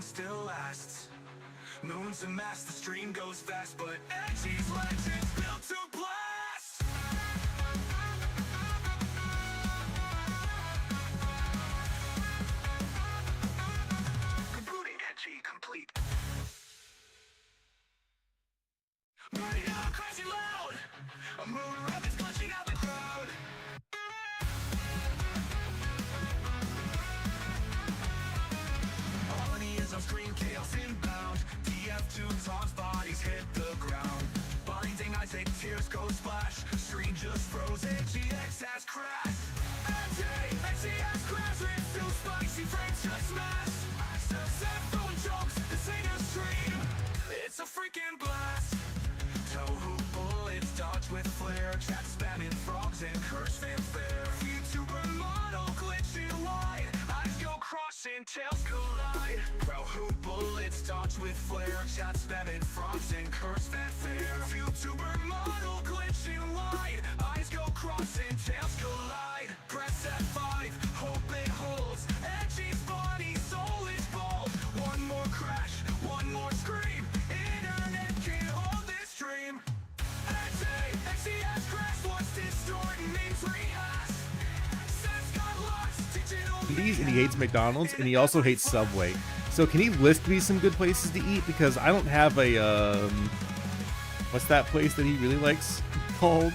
still lasts. Moons amass, the stream goes fast, but Edgey's legends built to blast. Rebooting Edgey complete. Burning out crazy loud. A moon rabbit's glitching out the crowd. On screen, chaos inbound. TF2 taunts, bodies hit the ground. Blinding eyes, tears go splash. Screen just froze, GX has crashed. Edgey has crashed. It's too spicy, frames just smashed. Set throwing jokes, this ain't a stream. It's a freaking blast. Tohu bullets dodge with flare. Chat spamming frogs and curse fanfare. YouTuber model glitching wide. Eyes go crossing, tails collide. Tohu bullets dodge with flare. Chat spamming frogs and curse fanfare. YouTuber model glitching wide. Eyes go crossing, tails collide. Press F5, hope it holds. Edgey's body, soul is bald. One more crash, one more scream. Internet can't hold this dream. Edgey has crashed, what's distorting, names rehash. Sense got lost, digital. And he hates McDonald's, and he also hates Subway. So can he list me some good places to eat? Because I don't have a, what's that place that he really likes called?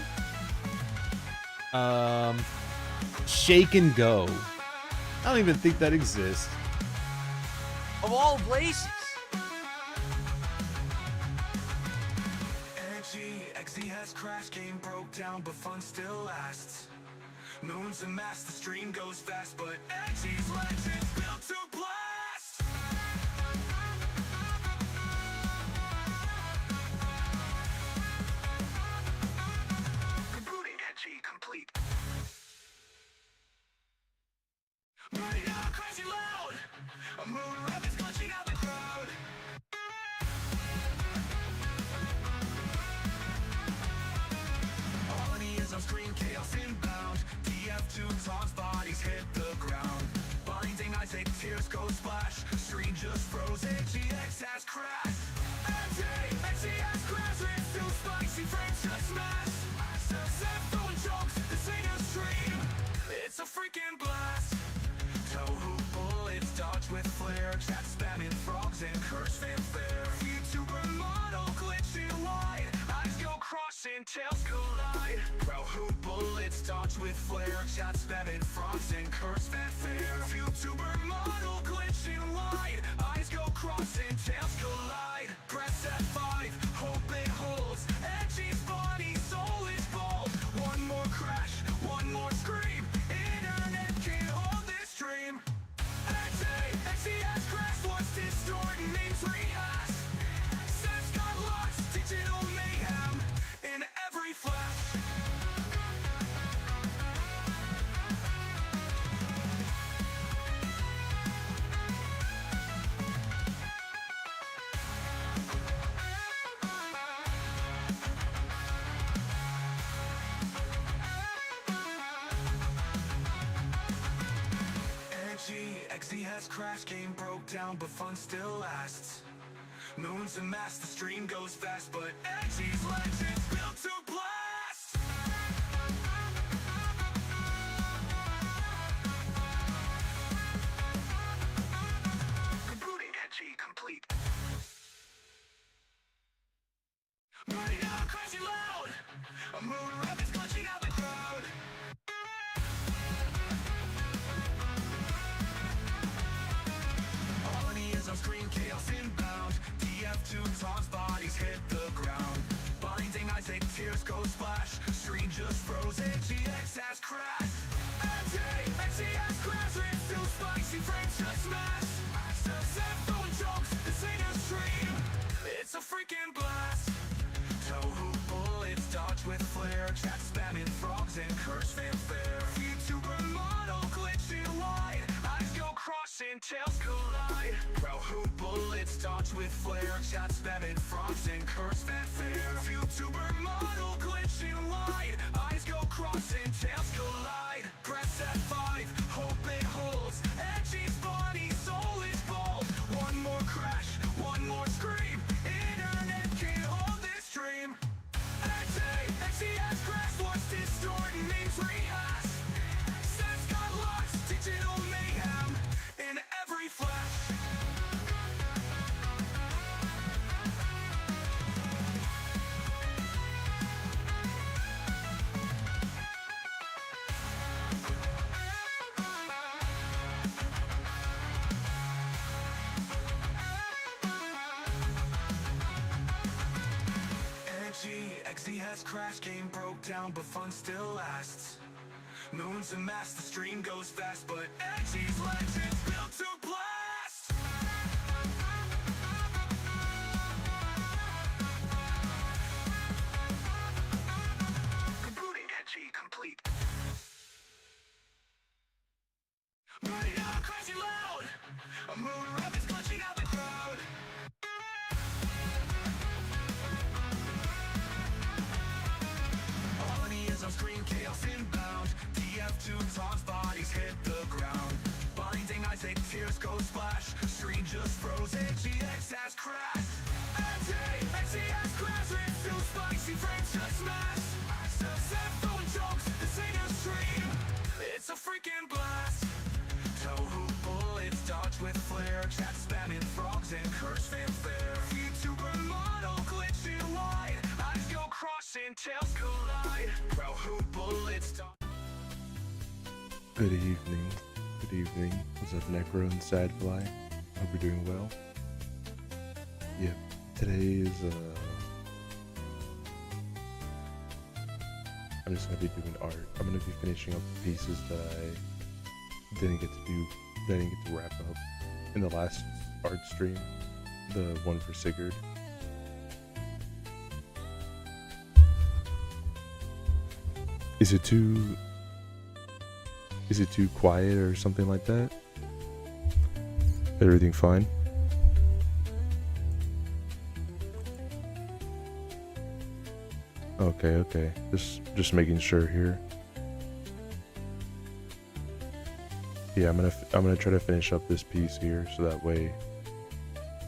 Shake and Go. I don't even think that exists. Of all places. Edgey has crashed, game broke down, but fun still lasts. Moons amass, the stream goes fast, but Edgey's legends built to blast. Rebooting Edgey complete. Burning out crazy loud. A moon rabbit's glitching out the crowd. All in is on screen, chaos inbound. TF2 taunts, bodies hit the ground. Blinding eyes, tears go splash. Screen just froze, GX has crashed. Edgey has crashed, it's too spicy, frames just smash. Set throwing jokes, this ain't a stream. It's a freaking blast. Tohu bullets dodge with flare. Chat spamming frogs and curse fanfare. YouTuber model glitching wide. Eyes go crossing, tails collide. Tohu bullets dodge with flare. Chat spamming frogs and curse fanfare. YouTuber model glitching wide. Eyes go crossing, tails collide. Press F5, hope it holds. Edgey's body, soul is bald. One more crash, one more scream. Internet can't hold this dream. Edgey has crashed, what's distorting, names rehash. Sense got lost, digital mayhem in every flash. Edgey has crashed, game broke down, but fun still lasts. Moons amass, the stream goes fast, but Edgey's legends built to blast. Rebooting Edgey complete. Burning out crazy loud. A moon rabbit's glitching out the crowd. On screen, chaos inbound. TF2 taunts, bodies hit the ground. Blinding eyes, tears go splash. Screen just froze, GX has crashed. Edgey has crashed, it's too spicy, frames just smash. Set throwing jokes, this ain't a stream. It's a freaking blast. Tohu bullets dodge with flare. Chat spamming frogs and curse fanfare. YouTuber model glitching wide. Eyes go crossing, tails collide. Tohu bullets dodge with flare. Chat spamming frogs and curse fanfare. YouTuber model glitching wide. Eyes go crossing, tails collide. Press F5, hope it holds. Edgey's body, soul is bald. One more has crashed, game broke down, but fun still lasts. Moons amass, the stream goes fast, but Edgey's legends built to blast. Rebooting Edgey complete. Burning out, crashing loud. A moon rocket's glitching out the crowd. Colony is on screen, chaos inbound. TF2 taunts, bodies hit the ground. Blinding eyes, tears go splash. Screen just froze, GX has crashed. Edgey has crashed, it's too spicy, frames just smash. Set throwing jokes, this ain't a stream, it's a freaking blast. Tohu bullets dodge with flare, chat spamming frogs and curse fanfare. YouTuber model glitching wide, eyes go crossing, tails collide. Tohu bullets dodge. Good evening. Good evening. What's up, Necro and Sadfly? Hope you're doing well. Yep. Today is I'm just gonna be doing art. I'm gonna be finishing up the pieces that I didn't get to wrap up in the last art stream, the one for Sigurd. Is it too quiet or something like that? Everything fine? Okay. Just making sure here. Yeah, I'm gonna try to finish up this piece here so that way,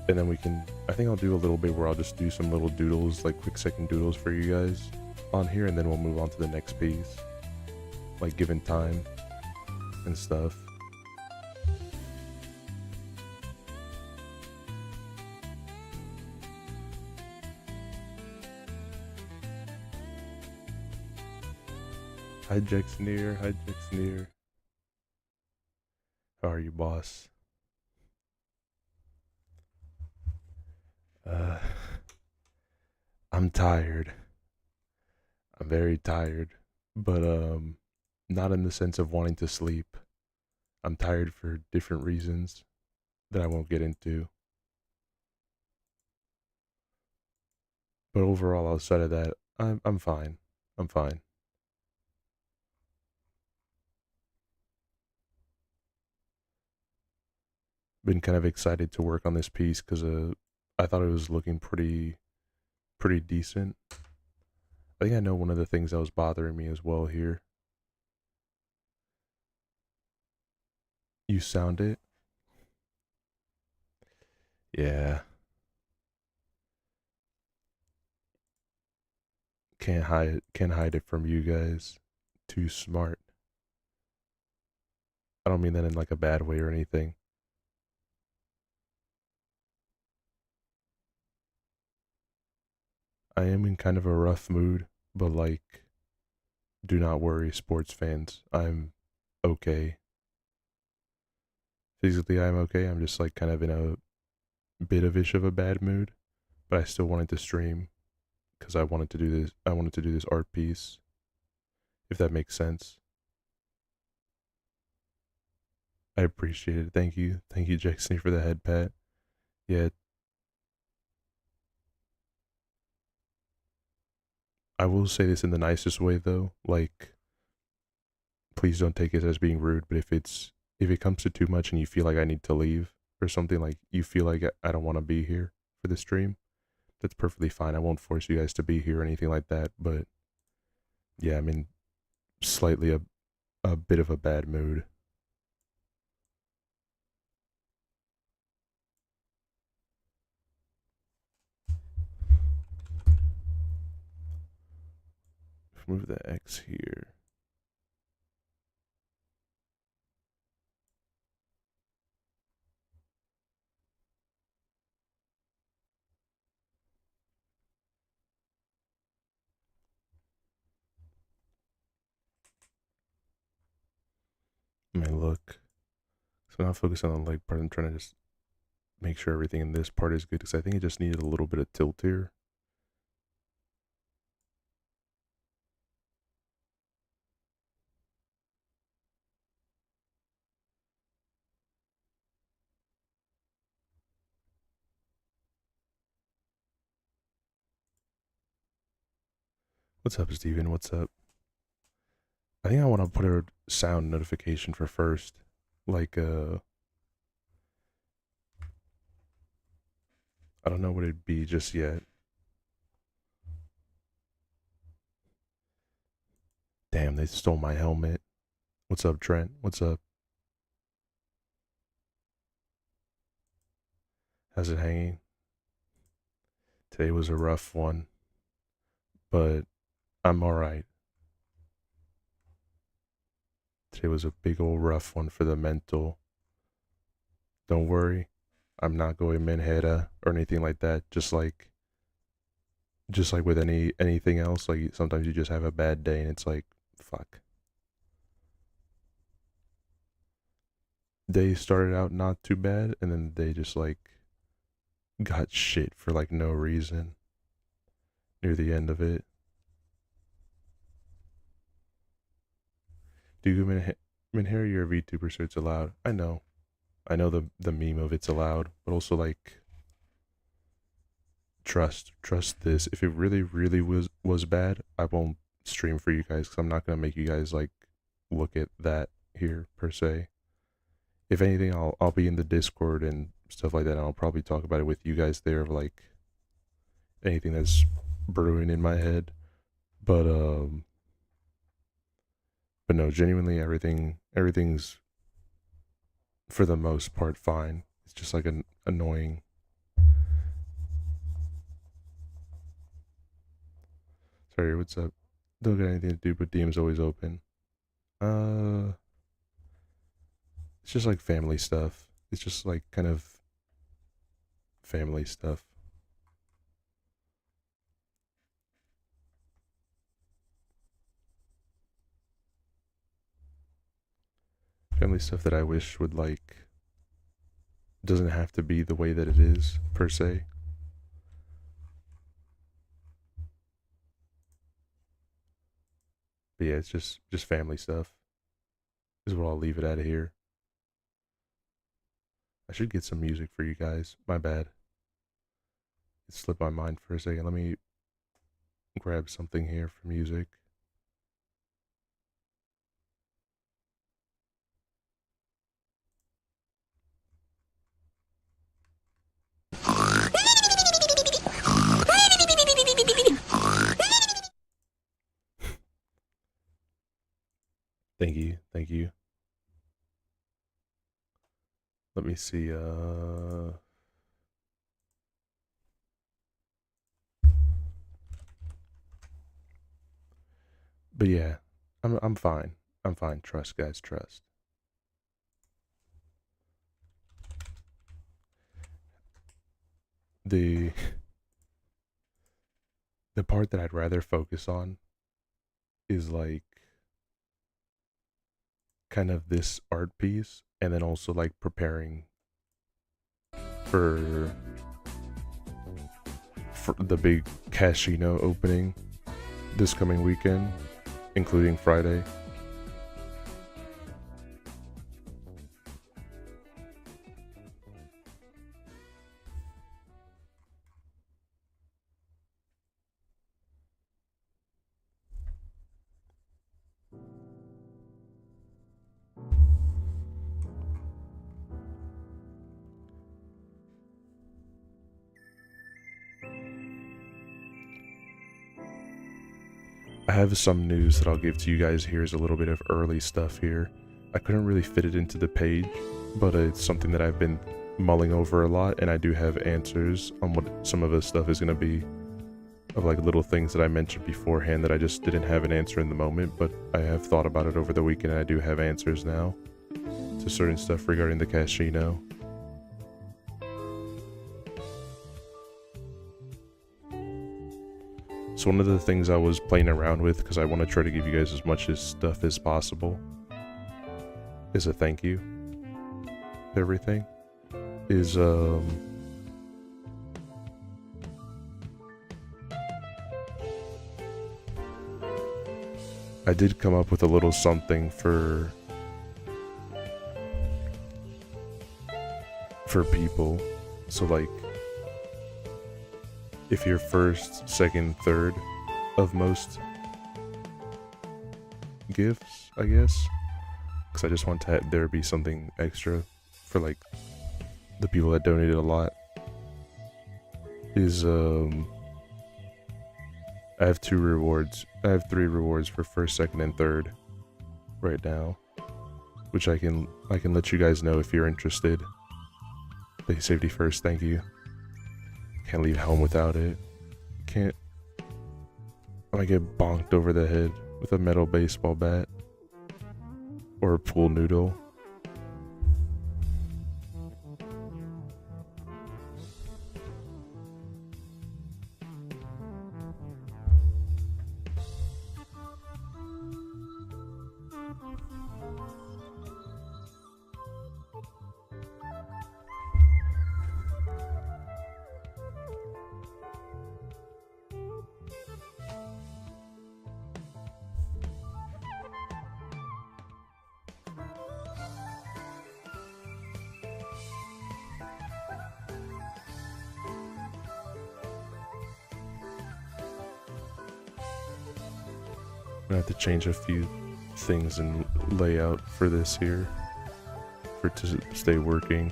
and then we can. I think I'll do a little bit where I'll just do some little doodles, like quick second doodles for you guys on here, and then we'll move on to the next piece, like given time and stuff. Hi Jexneer, hi Jexneer. How are you, boss? I'm tired. I'm very tired, but not in the sense of wanting to sleep. I'm tired for different reasons that I won't get into. But overall, outside of that, I'm fine. I'm fine. Been kind of excited to work on this piece because I thought it was looking pretty decent. I think I know one of the things that was bothering me as well here. You sound it? Yeah. Can't hide it from you guys. Too smart. I don't mean that in like a bad way or anything. I am in kind of a rough mood, but like, do not worry, sports fans. I'm okay. Physically, I'm okay. I'm just like kind of in a bit of a bad mood, but I still wanted to stream because I wanted to do this. I wanted to do this art piece, if that makes sense. I appreciate it. Thank you, Jackson, for the head pat. Yeah. I will say this in the nicest way though, like, please don't take it as being rude, but if it comes to too much and you feel like I need to leave or something, like you feel like I don't want to be here for the stream, that's perfectly fine. I won't force you guys to be here or anything like that, but yeah, I'm in slightly a bit of a bad mood. Move the X here. My look. So I'm not focusing on the leg part. I'm trying to just make sure everything in this part is good because I think it just needed a little bit of tilt here. What's up, Steven? What's up? I think I want to put a sound notification for first. Like, I don't know what it'd be just yet. Damn, they stole my helmet. What's up, Trent? What's up? How's it hanging? Today was a rough one, but I'm alright. Today was a big old rough one for the mental. Don't worry, I'm not going menheta or anything like that. Just like with anything else, like sometimes you just have a bad day and it's like, fuck. Day started out not too bad, and then they just like got shit for like no reason near the end of it. Do you Minhair, your VTuber, so it's allowed? I know the meme of it's allowed, but also like trust this. If it really was bad, I won't stream for you guys because I'm not gonna make you guys like look at that here per se. If anything, I'll be in the Discord and stuff like that, and I'll probably talk about it with you guys there of like anything that's brewing in my head. But no, genuinely everything's for the most part fine. It's just like an annoying. Sorry, what's up? Don't got anything to do, but DM's always open. It's just like family stuff. It's just like kind of family stuff. Family stuff that I wish would like doesn't have to be the way that it is per se. But yeah, it's just family stuff. Is what I'll leave it at here. I should get some music for you guys. My bad. It slipped my mind for a second. Let me grab something here for music. Thank you. Thank you. Let me see, but yeah, I'm fine. I'm fine. Trust, guys, trust. The the part that I'd rather focus on is like kind of this art piece, and then also like preparing for the big casino opening this coming weekend, including Friday. I have some news that I'll give to you guys here as a little bit of early stuff here. I couldn't really fit it into the page, but it's something that I've been mulling over a lot, and I do have answers on what some of the stuff is going to be, of like little things that I mentioned beforehand that I just didn't have an answer in the moment, but I have thought about it over the weekend, and I do have answers now to certain stuff regarding the casino. So one of the things I was playing around with, because I want to try to give you guys as much stuff as possible, is a thank you. Everything is I did come up with a little something for people. So like, if you're first, second, third of most gifts, I guess, because I just want to have there be something extra for like the people that donated a lot. Is I have 2 rewards. I have 3 rewards for first, second, and third right now, which I can let you guys know if you're interested. Play safety first, thank you. Can't leave home without it. Can't. I might get bonked over the head with a metal baseball bat or a pool noodle. I have to change a few things in layout for this here for it to stay working.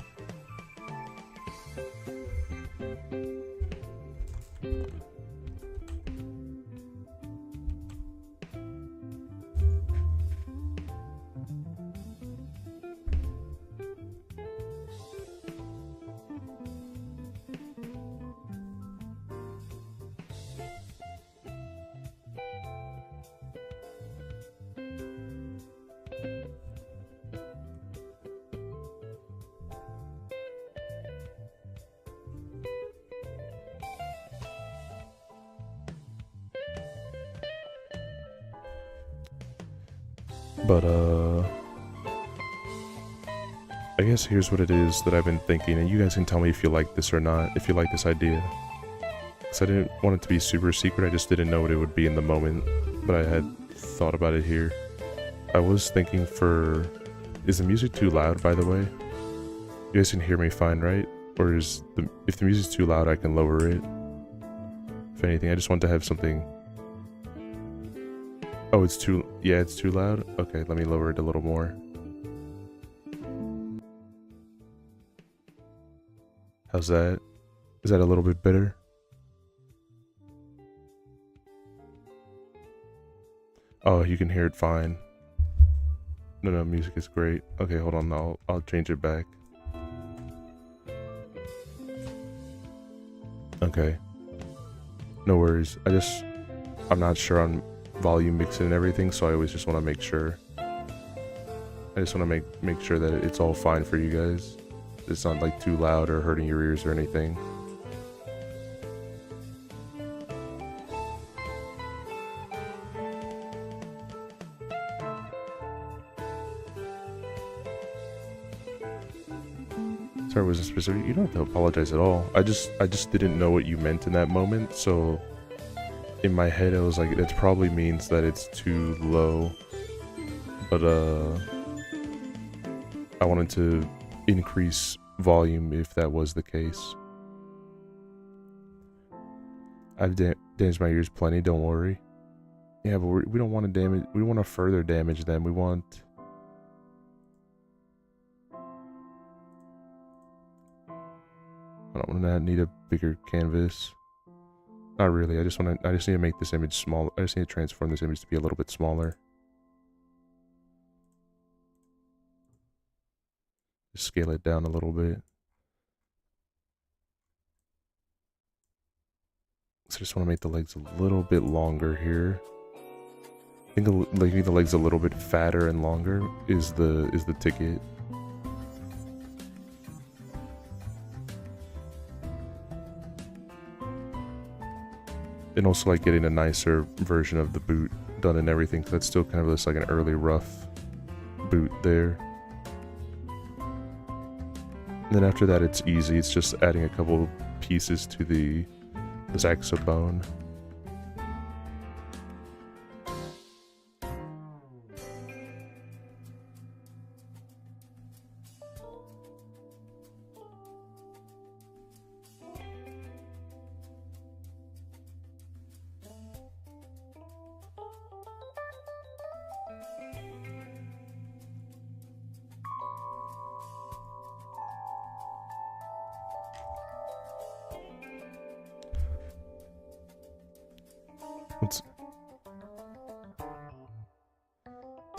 But I guess here's what it is that I've been thinking, and you guys can tell me if you like this or not, if you like this idea. Because I didn't want it to be super secret, I just didn't know what it would be in the moment, but I had thought about it here. I was thinking for... Is the music too loud, by the way? You guys can hear me fine, right? Or is the... If the music's too loud, I can lower it. If anything, I just want to have something... Oh, it's too... Yeah, it's too loud? Okay, let me lower it a little more. How's that? Is that a little bit better? Oh, you can hear it fine. No, music is great. Okay, hold on, I'll change it back. Okay. No worries. I'm not sure on volume mixing and everything, so I always just want to make sure. I just want to make sure that it's all fine for you guys. It's not like too loud or hurting your ears or anything. Sorry, wasn't specific. You don't have to apologize at all. I just didn't know what you meant in that moment, so in my head I was like, that probably means that it's too low. But I wanted to increase volume if that was the case. I've damaged my ears plenty, don't worry. Yeah, but we don't want to damage, we want to further damage them. We want... I don't need a bigger canvas. Not really. I just need to make this image small. I just need to transform this image to be a little bit smaller. Just scale it down a little bit. So I just want to make the legs a little bit longer here. I think making the legs a little bit fatter and longer is the ticket. And also like getting a nicer version of the boot done and everything, because that's still kind of just like an early rough boot there. And then after that it's easy, it's just adding a couple pieces to the saxophone.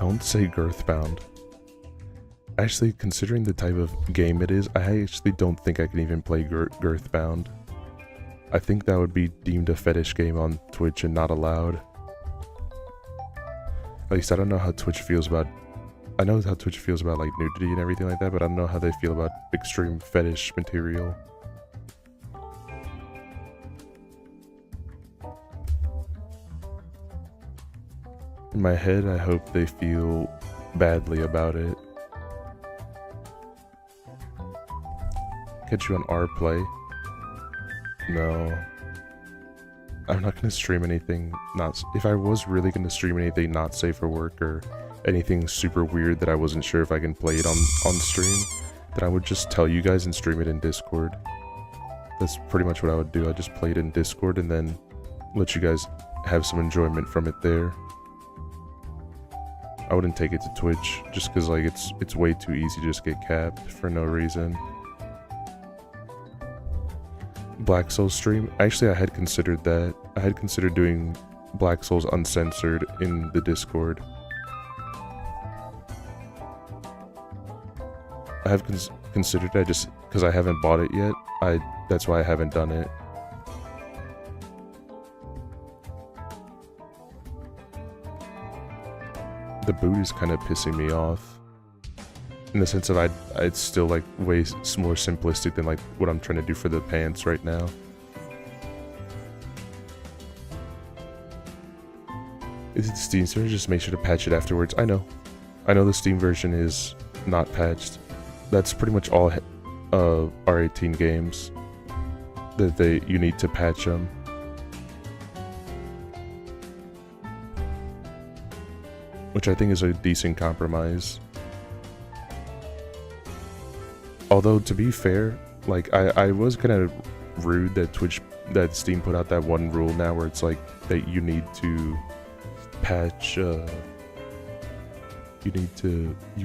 Don't say Girthbound. Actually, considering the type of game it is, I actually don't think I can even play Girthbound. I think that would be deemed a fetish game on Twitch and not allowed. At least I don't know how Twitch feels about... I know how Twitch feels about like nudity and everything like that, but I don't know how they feel about extreme fetish material. In my head, I hope they feel badly about it. Catch you on R Play. No. I'm not gonna stream anything not... If I was really gonna stream anything not safe for work or anything super weird that I wasn't sure if I can play it on stream, then I would just tell you guys and stream it in Discord. That's pretty much what I would do. I'd just play it in Discord and then let you guys have some enjoyment from it there. I wouldn't take it to Twitch just because like it's way too easy to just get capped for no reason. Black Souls stream. Actually, I had considered that. I had considered doing Black Souls uncensored in the Discord. I have considered it, just because I haven't bought it yet. That's why I haven't done it. The boot is kind of pissing me off. In the sense of it's still like way more simplistic than like what I'm trying to do for the pants right now. Is it Steam version? Just make sure to patch it afterwards. I know the Steam version is not patched. That's pretty much all R18 games that you need to patch them. Which I think is a decent compromise. Although, to be fair, like, I was kind of rude that Steam put out that one rule now where it's like, that you need to patch, you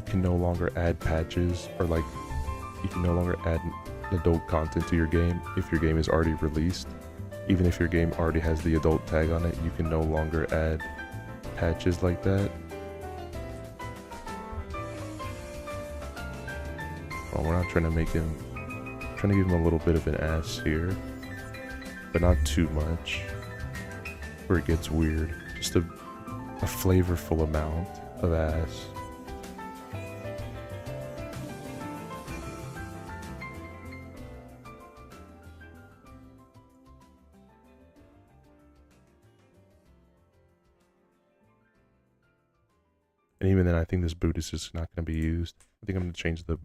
can no longer add patches, or like, you can no longer add adult content to your game if your game is already released. Even if your game already has the adult tag on it, you can no longer add patches like that. Well, we're not trying to make him... trying to give him a little bit of an ass here. But not too much. Where it gets weird. Just a flavorful amount of ass. And even then, I think this boot is just not going to be used. I think I'm going to change the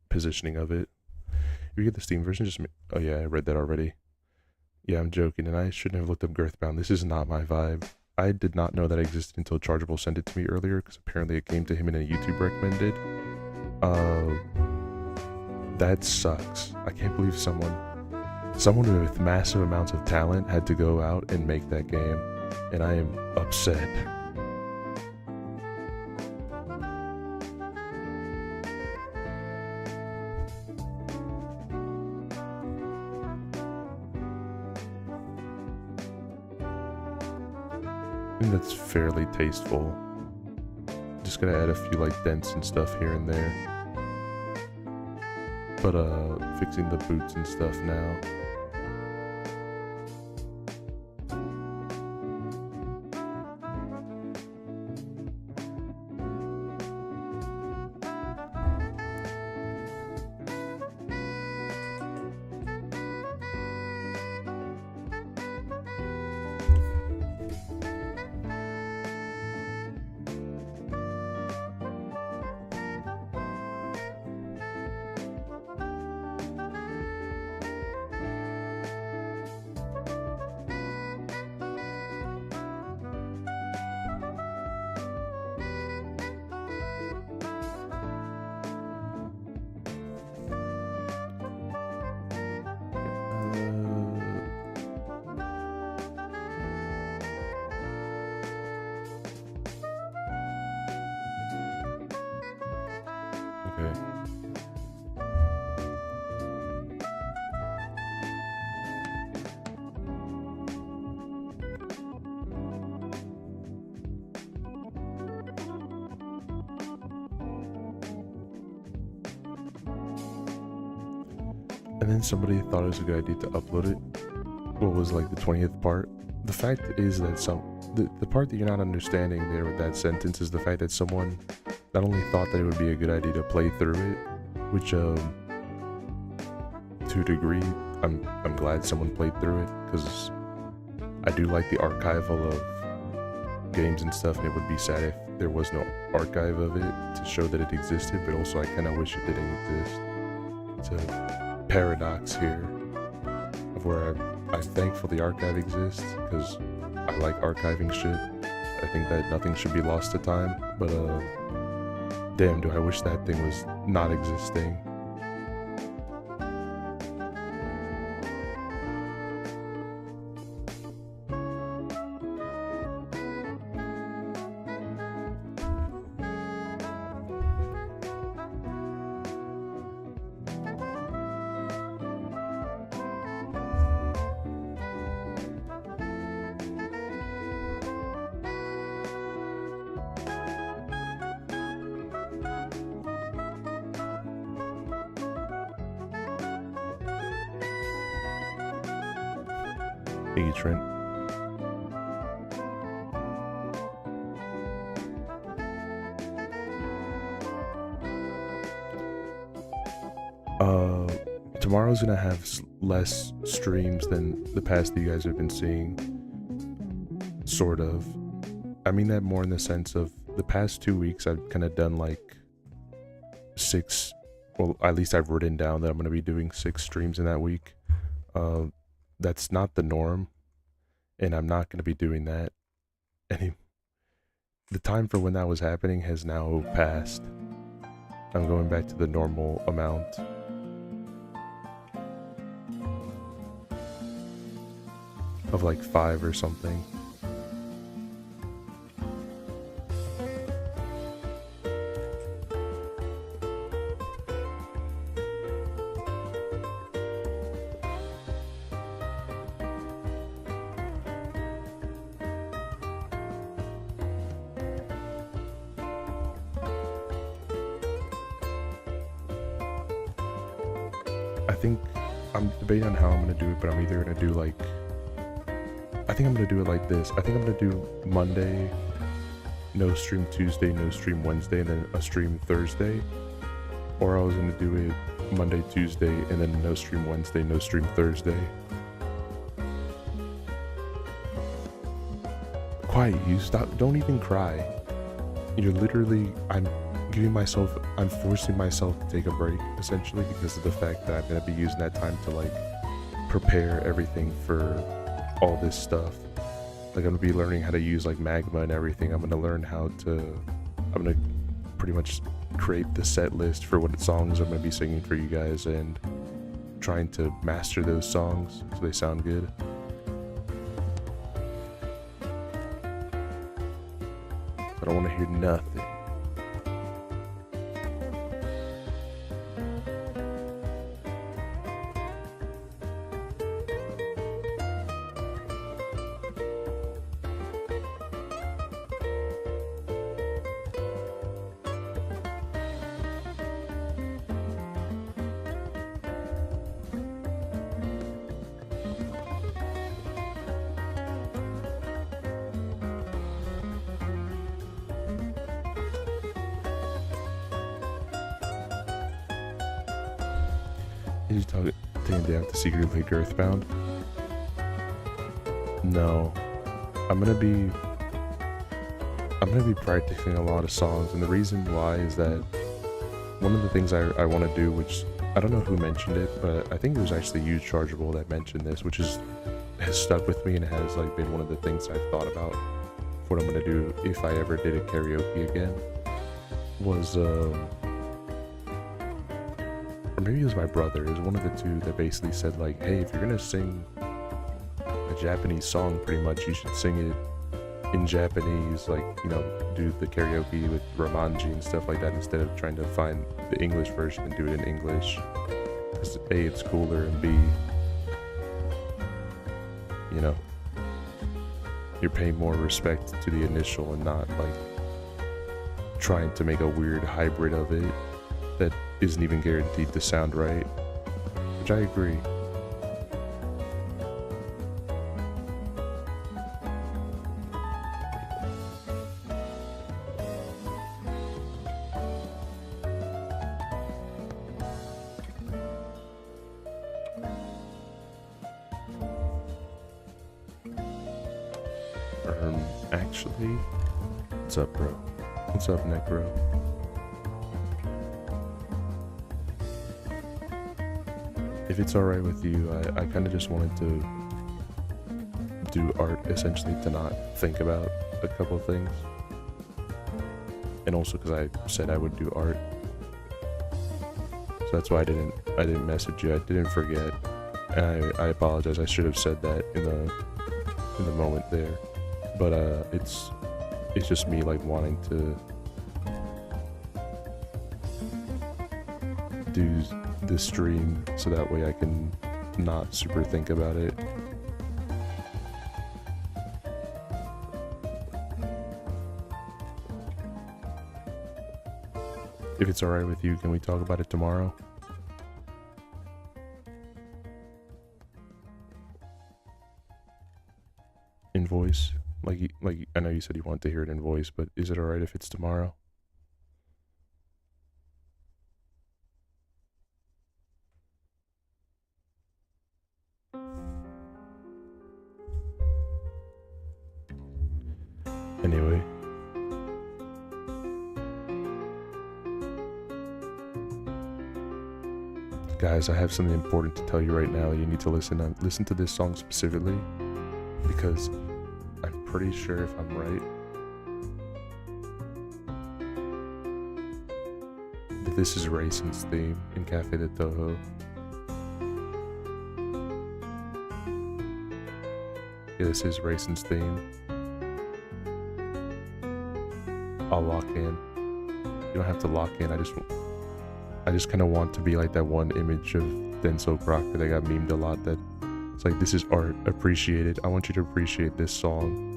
positioning of it. If you get the Steam version, just... Oh yeah, I read that already. Yeah, I'm joking, and I shouldn't have looked up Girthbound. This is not my vibe. I did not know that existed until Chargeable sent it to me earlier, because apparently it came to him in a YouTube recommended. That sucks. I can't believe someone with massive amounts of talent had to go out and make that game, and I am upset. That's fairly tasteful. Just gotta add a few like dents and stuff here and there. But fixing the boots and stuff now. and then somebody thought it was a good idea to upload it. What was like the 20th part? The fact is that the part that you're not understanding there with that sentence is the fact that someone not only thought that it would be a good idea to play through it, which to a degree, I'm glad someone played through it, because I do like the archival of games and stuff, and it would be sad if there was no archive of it to show that it existed, but also I kind of wish it didn't exist. It's a paradox here of where I'm thankful the archive exists, because I like archiving shit. I think that nothing should be lost to time, but damn, do I wish that thing was not existing. Hey, Trent. Tomorrow's gonna have less streams than the past that you guys have been seeing. Sort of. I mean that more in the sense of the past 2 weeks I've kind of done like 6, well, at least I've written down that I'm gonna be doing 6 streams in that week. That's not the norm, and I'm not going to be doing that. The time for when that was happening has now passed. I'm going back to the normal amount. Of like 5 or something. I think I'm debating on how I'm gonna do it, but I'm either gonna do like, I think I'm gonna do it like this. I think I'm gonna do Monday, no stream Tuesday, no stream Wednesday, and then a stream Thursday. Or I was gonna do it Monday, Tuesday, and then no stream Wednesday, no stream Thursday. Quiet, you stop, don't even cry. You're literally, I'm forcing myself to take a break, essentially, because of the fact that I'm going to be using that time to, like, prepare everything for all this stuff. Like, I'm going to be learning how to use, like, Magma and everything. I'm going to learn how to, I'm going to pretty much create the set list for what songs I'm going to be singing for you guys, and trying to master those songs so they sound good. I don't want to hear nothing. Did you tell him they have to secretly play Earthbound? No. I'm gonna be practicing a lot of songs, and the reason why is that one of the things I want to do, which I don't know who mentioned it, but I think it was actually you, Chargeable, that mentioned this, which has stuck with me and has like been one of the things I've thought about what I'm gonna do if I ever did a karaoke again, was or maybe it was my brother. It was one of the two that basically said like, hey, if you're gonna sing a Japanese song, pretty much you should sing it in Japanese, like, you know, do the karaoke with Romanji and stuff like that, instead of trying to find the English version and do it in English. Because A, it's cooler, and B, you know, you're paying more respect to the initial and not like trying to make a weird hybrid of it that isn't even guaranteed to sound right. which I agree. Actually, what's up, bro? What's up, Necro? If it's alright with you, I kind of just wanted to do art, essentially, to not think about a couple of things. And also because I said I would do art. So that's why I didn't message you. I didn't forget. And I apologize. I should have said that in the moment there. But it's just me like wanting to do the stream so that way I can not super think about it. If it's alright with you, can we talk about it tomorrow? In voice? Like I know you said you want to hear it in voice, but is it alright if it's tomorrow? Anyway. Guys, I have something important to tell you right now. You need to listen to this song specifically, because I'm pretty sure if I'm right that this is Rayson's theme in Cafe de Toho. Yeah, this is Rayson's theme. I'll lock in. You don't have to lock in. I just kind of want to be like that one image of Denzel Crocker that got memed a lot, that it's like, this is art, appreciate it. I want you to appreciate this song.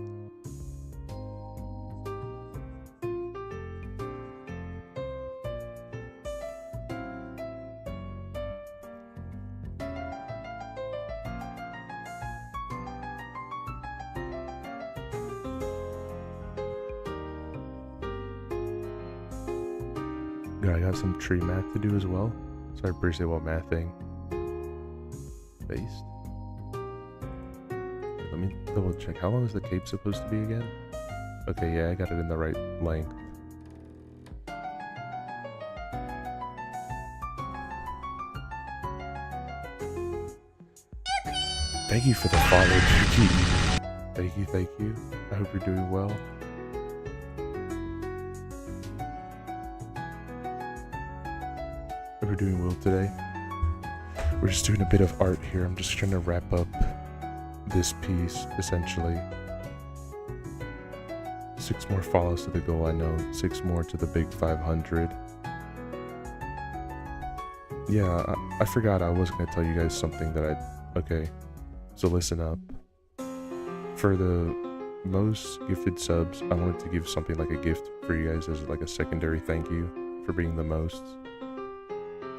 I got some tree math to do as well, so I appreciate what mathing. Based. Okay, let me double check. How long is the cape supposed to be again? Okay, yeah, I got it in the right length. Thank you for the follow, GG. Thank you. I hope you're doing well. We're doing well today. We're just doing a bit of art here. I'm just trying to wrap up this piece, essentially. 6 more follows to the goal, I know. 6 more to the big 500. Yeah, I forgot I was going to tell you guys something that okay, so listen up. For the most gifted subs, I wanted to give something like a gift for you guys as like a secondary thank you for being the most.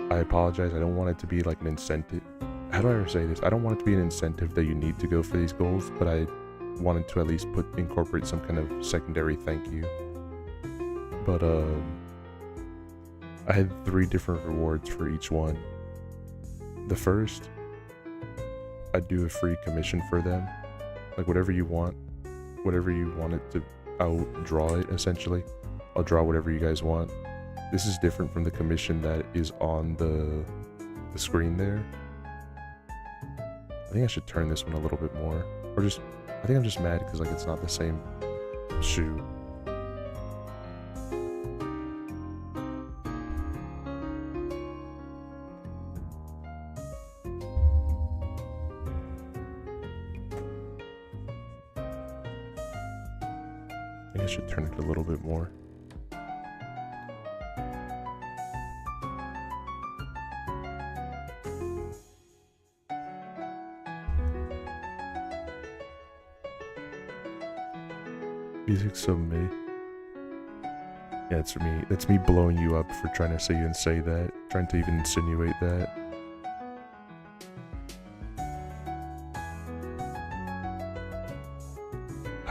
I apologize, I don't want it to be like an incentive. How do I ever say this? I don't want it to be an incentive that you need to go for these goals, but I wanted to at least incorporate some kind of secondary thank you. But I had 3 different rewards for each one. The first, I'd do a free commission for them. Like whatever you want it to, I'll draw it essentially. I'll draw whatever you guys want. This is different from the commission that is on the screen there. I think I should turn this one a little bit more. Or just, I think I'm just mad because like it's not the same shoe. I think I should turn it a little bit more. Music's so me. Yeah, it's me. That's me blowing you up for trying to say that. Trying to even insinuate that.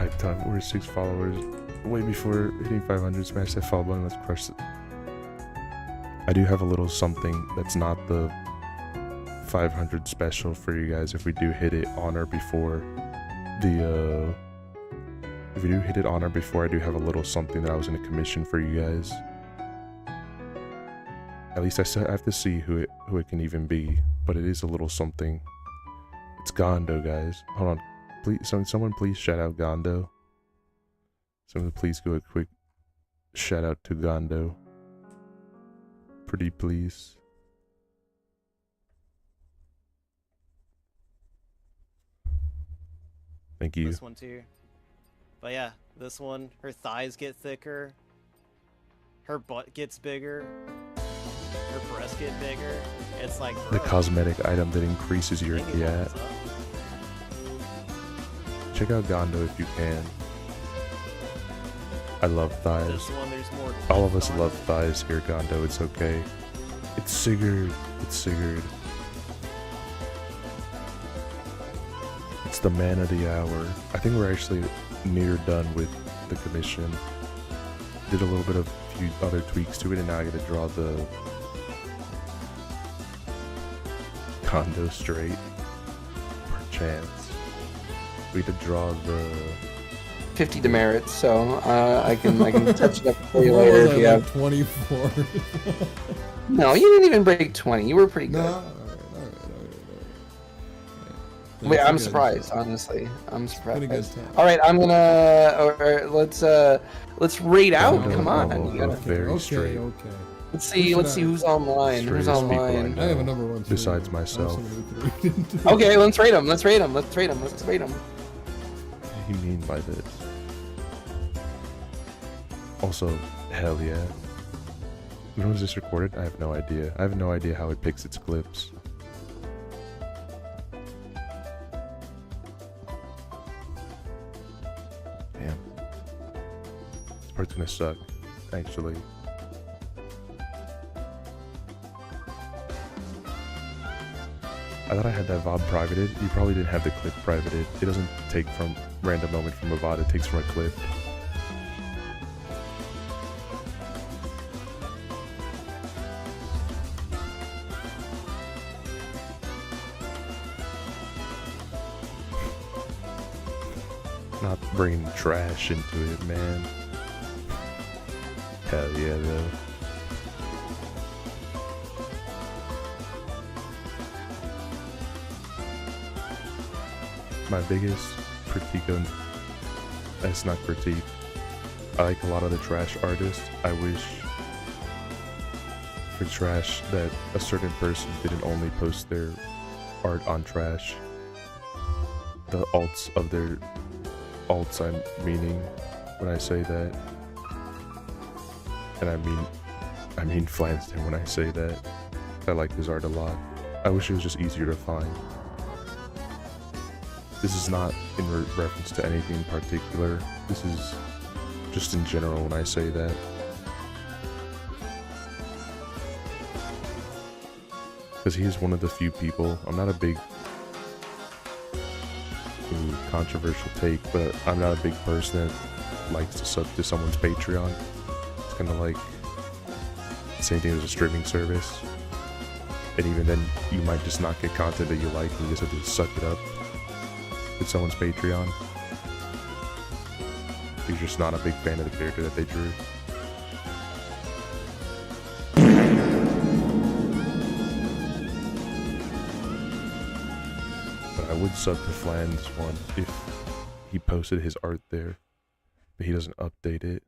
hype time. We're 6 followers. Way before hitting 500, smash that follow button. Let's crush it. I do have a little something that's not the 500 special for you guys. If we do hit it on or before the if we do hit it on or before, I do have a little something that I was going to commission for you guys. At least I still have to see who it can even be, but it is a little something. It's Gondo, guys. Hold on, please. Someone please shout out Gondo. Someone please go a quick shout out to Gondo. Pretty please. Thank you. This one too. But yeah, this one, her thighs get thicker, her butt gets bigger, her breasts get bigger. It's like, The bro, cosmetic item that increases your thinking about yeah. this up. Check out Gondo if you can. I love thighs. This one, there's more. All of us depth on love it. thighs here, Gondo. It's okay. It's Sigurd. It's Sigurd. It's the man of the hour. I think we're actually near done with the commission. Did a little bit of a few other tweaks to it, and now I get to draw the Gondo straight. Perchance. We had to draw the 50 demerits, so I can touch it up for you What later was if I, you like have. 24? No, you didn't even break 20. You were pretty No. good. All right. Wait, It's I'm a good- surprised, honestly. I'm surprised. Pretty good time. All right, I'm gonna. Or let's rate out. Gondo Come on, level you gotta- of very Okay, straight. okay. let's see. Let's see who's online. Who's Straightest people online? I have a number one. for Besides you. I have myself. somebody to read into. Okay, let's rate them. Let's rate them. Let's rate them. Let's rate them. What do you mean by this? Also, hell yeah. When was this recorded? I have no idea. I have no idea how it picks its clips. Damn. This part's gonna suck, actually. I thought I had that VOD privated. You probably didn't have the clip privated. It doesn't take from random moment from a VOD, it takes from a clip. Not bringing trash into it, man. Hell yeah, though. My biggest critique on that's not critique. I like a lot of the trash artists. I wish for trash that a certain person didn't only post their art on trash. The alts of their alts I'm meaning when I say that. And I mean Flanston when I say that. I like his art a lot. I wish it was just easier to find. This is not in reference to anything in particular. This is just in general when I say that. Because he is one of the few people. I'm not a big controversial take, but I'm not a big person that likes to sub to someone's Patreon. It's kind of like the same thing as a streaming service. And even then, you might just not get content that you like, and you just have to suck it up with someone's Patreon. You're just not a big fan of the character that they drew. But I would sub to Flan's one if he posted his art there, but he doesn't update it.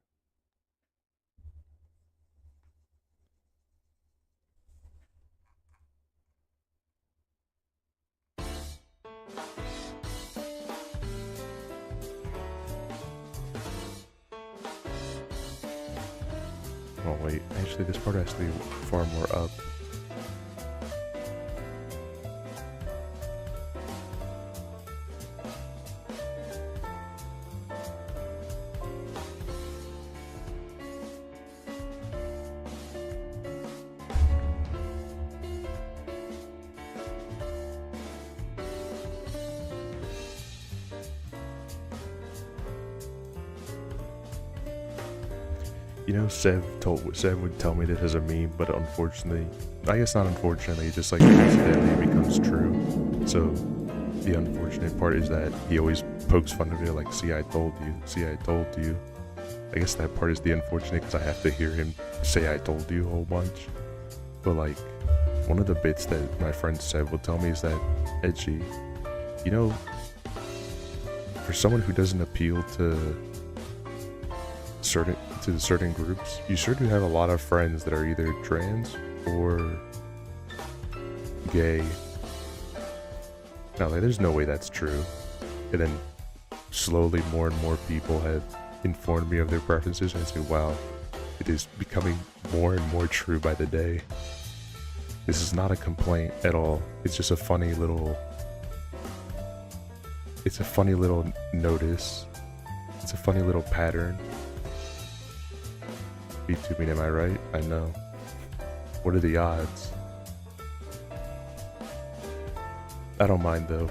Oh wait, actually this part has to be far more up. You know, Sev would tell me this as a meme, but unfortunately, I guess not unfortunately, it just like accidentally it becomes true. So the unfortunate part is that he always pokes fun of it, like, see, I told you, see, I told you. I guess that part is the unfortunate because I have to hear him say I told you a whole bunch. But like, one of the bits that my friend Sev will tell me is that, Edgey, you know, for someone who doesn't appeal to certain groups, you sure do have a lot of friends that are either trans or gay. Now, like, there's no way that's true. And then slowly more and more people have informed me of their preferences, and I say, wow, it is becoming more and more true by the day. This is not a complaint at all. It's just a funny little... It's a funny little notice. It's a funny little pattern. B2 am I right? I know. What are the odds? I don't mind though.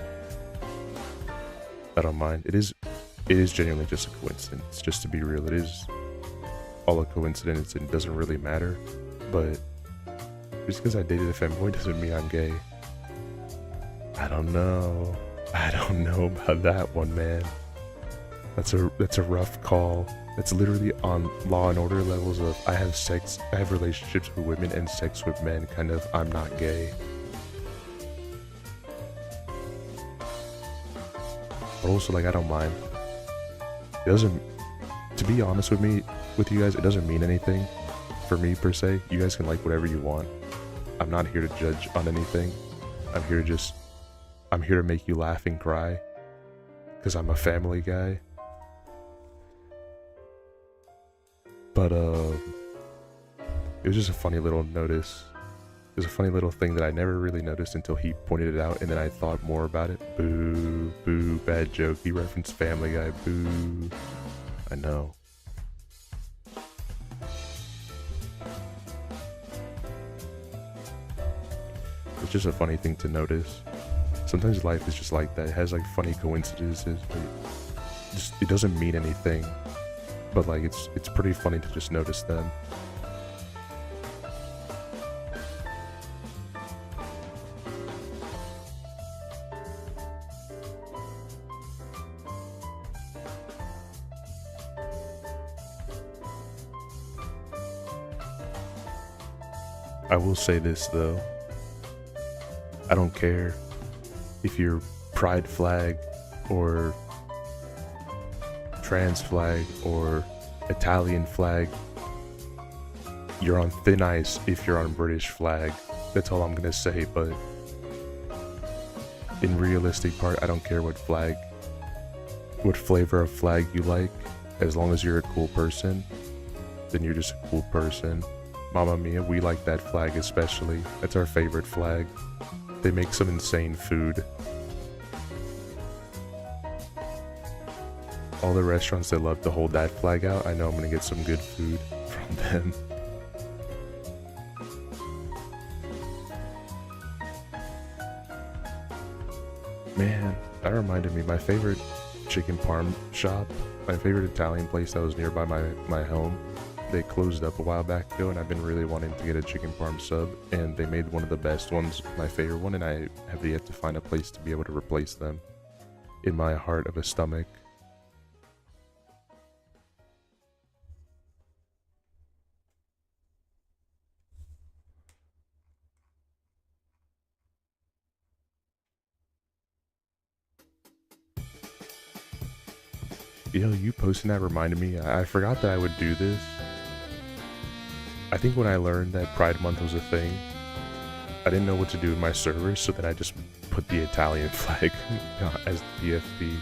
I don't mind. It is genuinely just a coincidence. Just to be real, it is all a coincidence and it doesn't really matter. But just because I dated a femboy doesn't mean I'm gay. I don't know. I don't know about that one, man. That's a rough call. That's literally on Law and Order levels of I have relationships with women and sex with men, kind of I'm not gay. But also, like, I don't mind. It doesn't, to be honest with you guys, it doesn't mean anything for me per se. You guys can like whatever you want. I'm not here to judge on anything. I'm here to make you laugh and cry. Because I'm a family guy. But, it was just a funny little notice. It was a funny little thing that I never really noticed until he pointed it out, and then I thought more about it. Boo, boo, bad joke. He referenced Family Guy. Boo. I know. It's just a funny thing to notice. Sometimes life is just like that. It has like funny coincidences, but it doesn't mean anything. But like it's pretty funny to just notice them. I will say this though. I don't care if you're pride flag or trans flag or Italian flag. You're on thin ice if you're on British flag. That's all I'm gonna say, but in realistic part, I don't care what flavor of flag you like. As long as you're a cool person, then you're just a cool person. Mamma Mia, we like that flag especially. That's our favorite flag. They make some insane food. All the restaurants that love to hold that flag out, I know I'm gonna get some good food from them. Man, that reminded me, my favorite chicken parm shop, my favorite Italian place that was nearby my home, they closed up a while back ago, and I've been really wanting to get a chicken parm sub, and they made one of the best ones, my favorite one, and I have yet to find a place to be able to replace them in my heart of a stomach. You know, you posting that reminded me, I forgot that I would do this. I think when I learned that Pride Month was a thing, I didn't know what to do with my servers, so then I just put the Italian flag as the PFP.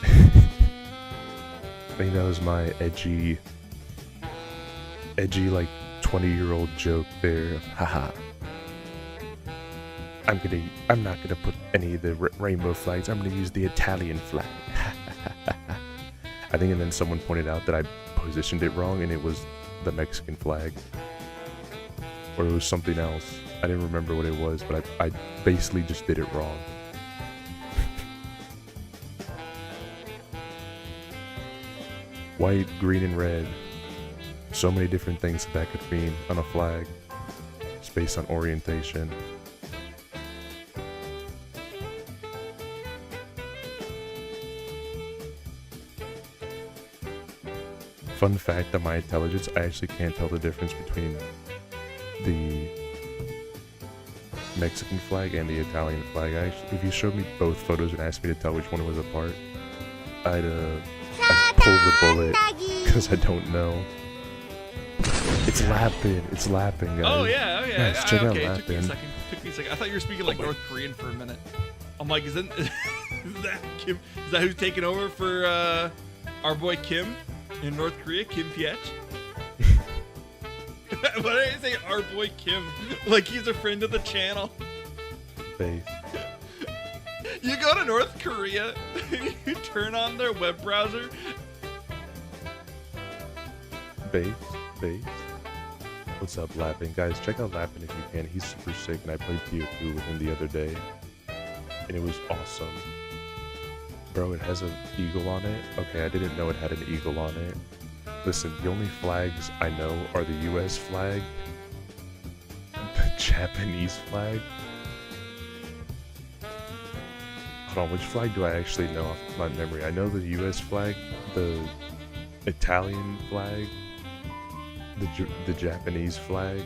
I think that was my edgy like 20-year-old joke there. Haha. I'm not gonna put any of the rainbow flags. I'm gonna use the Italian flag. I think, and then someone pointed out that I positioned it wrong, and it was the Mexican flag, or it was something else. I didn't remember what it was, but I basically just did it wrong. White, green, and red. so many different things that could mean on a flag. Just based on orientation. Fun fact on my intelligence, I actually can't tell the difference between the Mexican flag and the Italian flag. If you showed me both photos and asked me to tell which one was apart, I'd pull the bullet because I don't know. It's lapping. It's lapping, guys. Oh yeah, Guys, check out okay, lapping. took me a second. I thought you were speaking like North Korean for a minute. I'm like, isn't is that Kim? Is that who's taking over for our boy Kim in North Korea? Kim Piech? Why did I say our boy Kim? Like he's a friend of the channel. Face. You go to North Korea, you turn on their web browser. Base. What's up, Lappin? Guys, check out Lappin if you can. He's super sick, and I played TO2 with him the other day, and it was awesome. Bro, it has an eagle on it. Okay, I didn't know it had an eagle on it. Listen, the only flags I know are the US flag, the Japanese flag. Hold on, which flag do I actually know off my memory? I know the US flag, the Italian flag, the Japanese flag.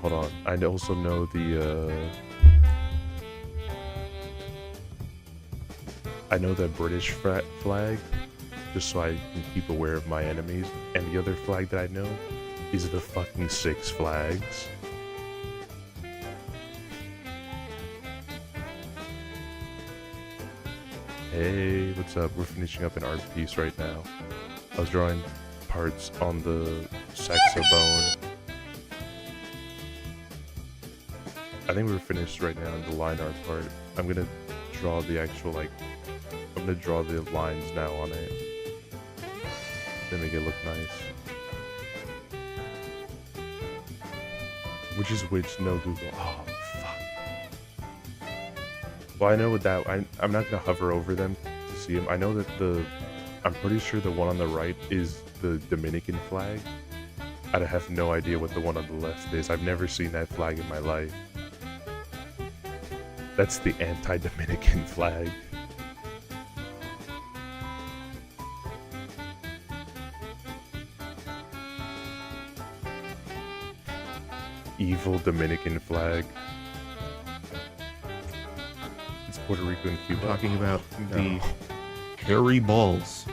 Hold on, I also know I know the British flag, just so I can keep aware of my enemies. And the other flag that I know is the fucking Six Flags. Hey, what's up? We're finishing up an art piece right now. I was drawing parts on the saxophone. I think we're finished right now in the line art part. I'm gonna draw the actual, I'm gonna draw the lines now on it. Then make it look nice. Which is which? No Google. Oh, fuck. Well, I know with that, I'm not gonna hover over them to see them. I know that I'm pretty sure the one on the right is the Dominican flag. I have no idea what the one on the left is. I've never seen that flag in my life. That's the anti-Dominican flag. Evil Dominican flag. It's Puerto Rico and Cuba. Talking about the hairy balls.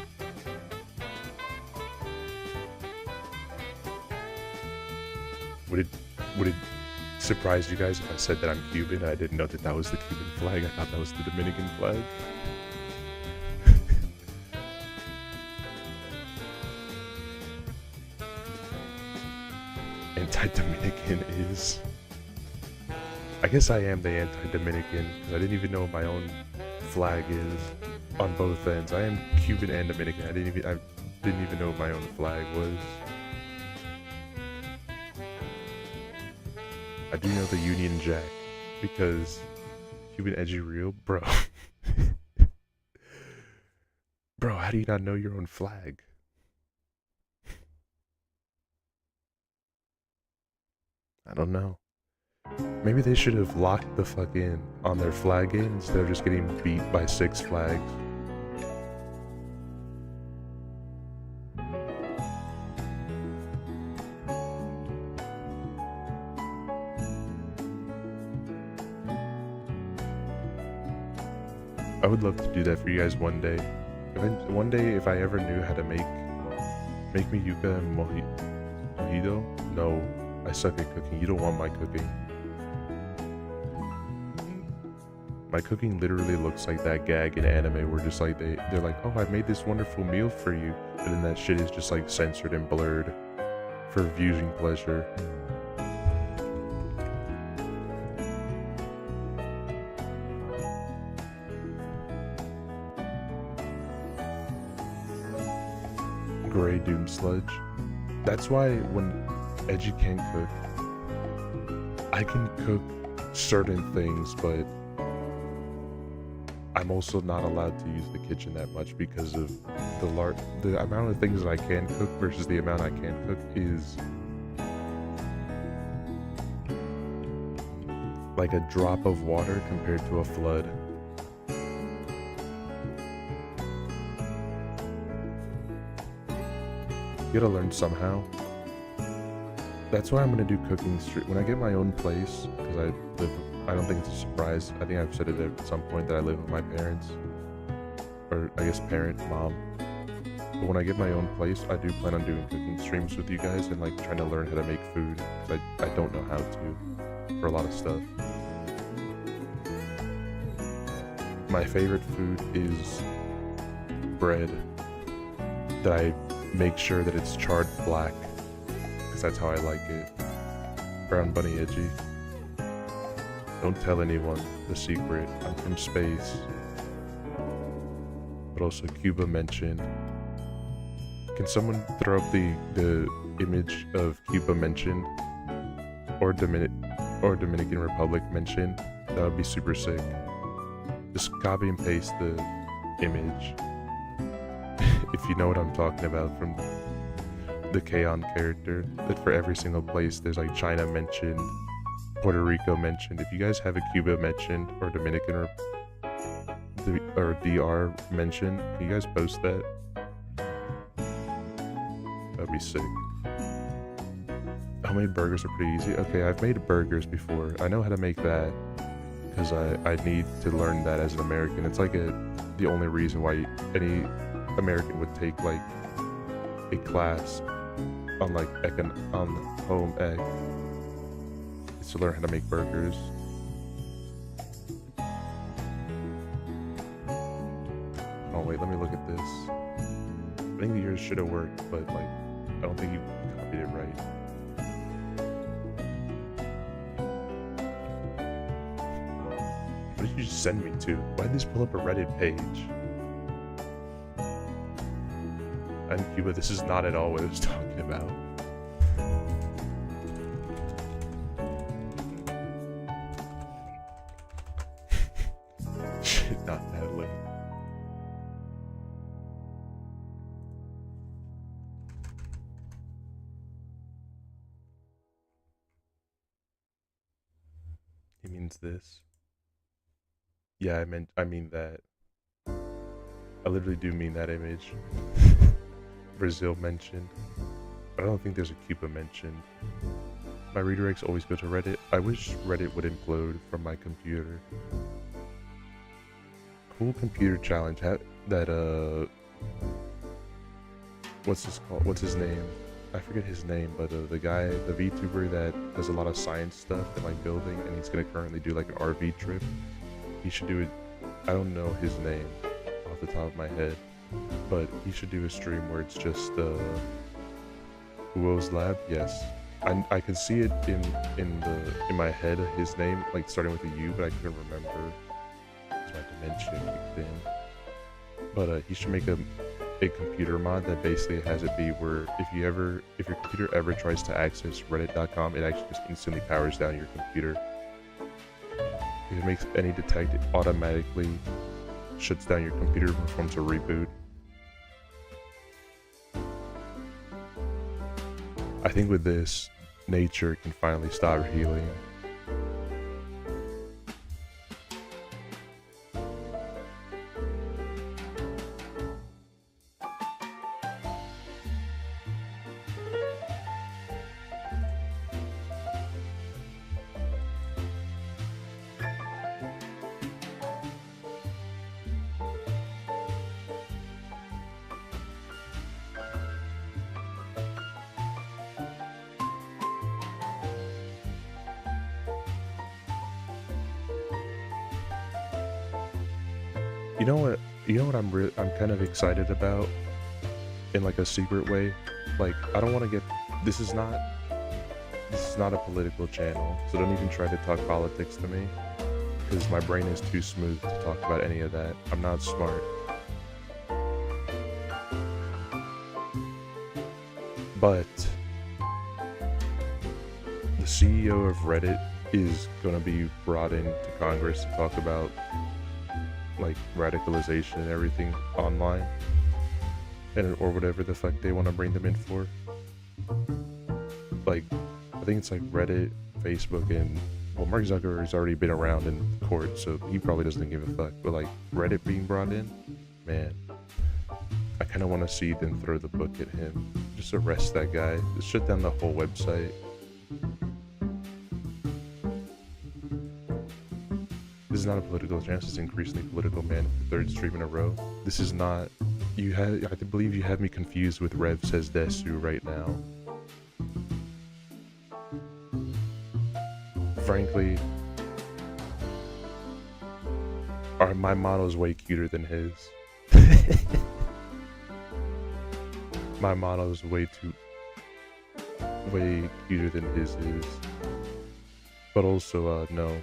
Would it surprise you guys if I said that I'm Cuban? I didn't know that that was the Cuban flag. I thought that was the Dominican flag. Anti-Dominican is... I guess I am the anti-Dominican, because I didn't even know what my own flag is on both ends. I am Cuban and Dominican. I didn't even know what my own flag was. I do know the Union Jack, because Cuban Edgey real? Bro. Bro, how do you not know your own flag? I don't know. Maybe they should have locked the fuck in on their flag game instead of just getting beat by Six Flags. I would love to do that for you guys one day. One day, if I ever knew how to make me yuca and mojito. No, I suck at cooking. You don't want my cooking. My cooking literally looks like that gag in anime where just like they're like, oh, I made this wonderful meal for you, and then that shit is just like censored and blurred for viewing pleasure. Gray Doom Sludge. That's why when Edgey can't cook, I can cook certain things, but I'm also not allowed to use the kitchen that much because of the amount of things that I can cook versus the amount I can't cook is like a drop of water compared to a flood. You gotta learn somehow. That's why I'm gonna do cooking street when I get my own place, because I don't think it's a surprise. I think I've said it at some point that I live with my parents, or I guess mom. But when I get my own place, I do plan on doing cooking streams with you guys and like trying to learn how to make food, because I don't know how to for a lot of stuff. My favorite food is bread that I make sure that it's charred black, because that's how I like it. Brown bunny Edgey. Don't tell anyone the secret. I'm from space. But also Cuba mentioned. Can someone throw up the image of Cuba mentioned or Dominican Republic mentioned? That would be super sick. Just copy and paste the image. If you know what I'm talking about from the K-On character, that for every single place there's like China mentioned, Puerto Rico mentioned. If you guys have a Cuba mentioned or Dominican or DR mentioned, can you guys post that? That'd be sick. Homemade burgers are pretty easy. Okay, I've made burgers before. I know how to make that because I need to learn that as an American. It's like the only reason why any American would take like a class on like on home ec is to learn how to make burgers. Oh wait, let me look at this. I think yours should have worked, but like I don't think you copied it right. What did you just send me to? Why did this pull up a Reddit page? I'm Cuba, this is not at all what I was talking about. Shit, not that lit. He means this. Yeah, I mean that. I literally do mean that image. Brazil mentioned. I don't think there's a Cuba mentioned. My redirects always go to Reddit. I wish Reddit would implode from my computer. Cool computer challenge. That what's this called? What's his name? I forget his name, but the guy, the VTuber that does a lot of science stuff and like building, and he's gonna currently do like an RV trip. He should do it. I don't know his name off the top of my head, but he should do a stream where it's just Uo's Lab. Yes, I could see it in my head, his name like starting with a U, but I couldn't remember. So my dimension kicked in. But he should make a computer mod that basically has it be where if your computer ever tries to access reddit.com, it actually just instantly powers down your computer. If it makes any detect, it automatically shuts down your computer and performs a reboot. I think with this, nature can finally stop healing. You know what I'm kind of excited about in like a secret way. Like I don't want to get this is not a political channel, so don't even try to talk politics to me because my brain is too smooth to talk about any of that. I'm not smart. But the CEO of Reddit is going to be brought into Congress to talk about like radicalization and everything online, and or whatever the fuck they want to bring them in for. Like, I think it's like Reddit, Facebook, and well, Mark Zuckerberg's already been around in court, so he probably doesn't give a fuck. But like Reddit being brought in, man, I kind of want to see them throw the book at him. Just arrest that guy. Just shut down the whole website. This is not a political chance. It's increasingly political, man. Third stream in a row. This is not. You had. I believe you have me confused with Rev Says Desu right now. Frankly, my model is way cuter than his. My model is way cuter than his is. But also, no.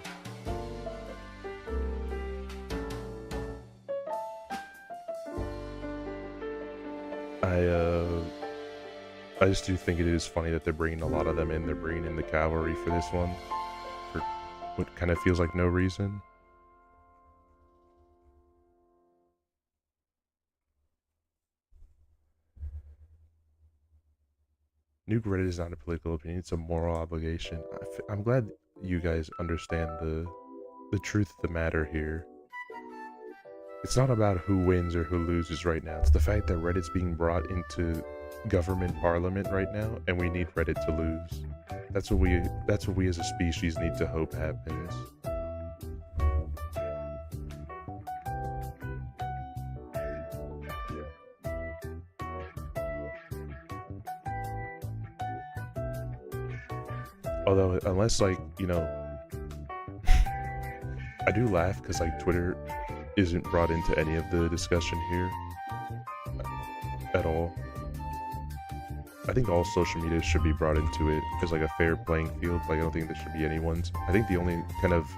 I just do think it is funny that they're bringing a lot of them in. They're bringing in the cavalry for this one, for what kind of feels like no reason. Nuke Reddit is not a political opinion; it's a moral obligation. I'm glad you guys understand the truth of the matter here. It's not about who wins or who loses right now. It's the fact that Reddit's being brought into government parliament right now, and we need Reddit to lose. That's what we as a species need to hope happens. Although, unless like, you know, I do laugh because like Twitter isn't brought into any of the discussion here at all. I think all social media should be brought into it as like a fair playing field. Like, I don't think there should be anyone's. I think the only kind of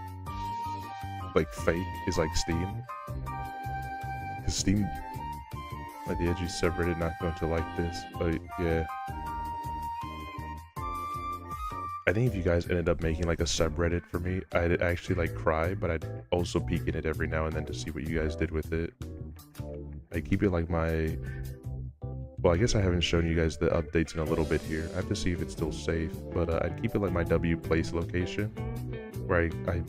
like fake is like Steam. Because Steam, like the Edgey subreddit, not going to like this, but yeah. I think if you guys ended up making like a subreddit for me, I'd actually like cry, but I'd also peek in it every now and then to see what you guys did with it. I keep it like my... Well, I guess I haven't shown you guys the updates in a little bit here. I have to see if it's still safe, but I'd keep it like my W place location, where I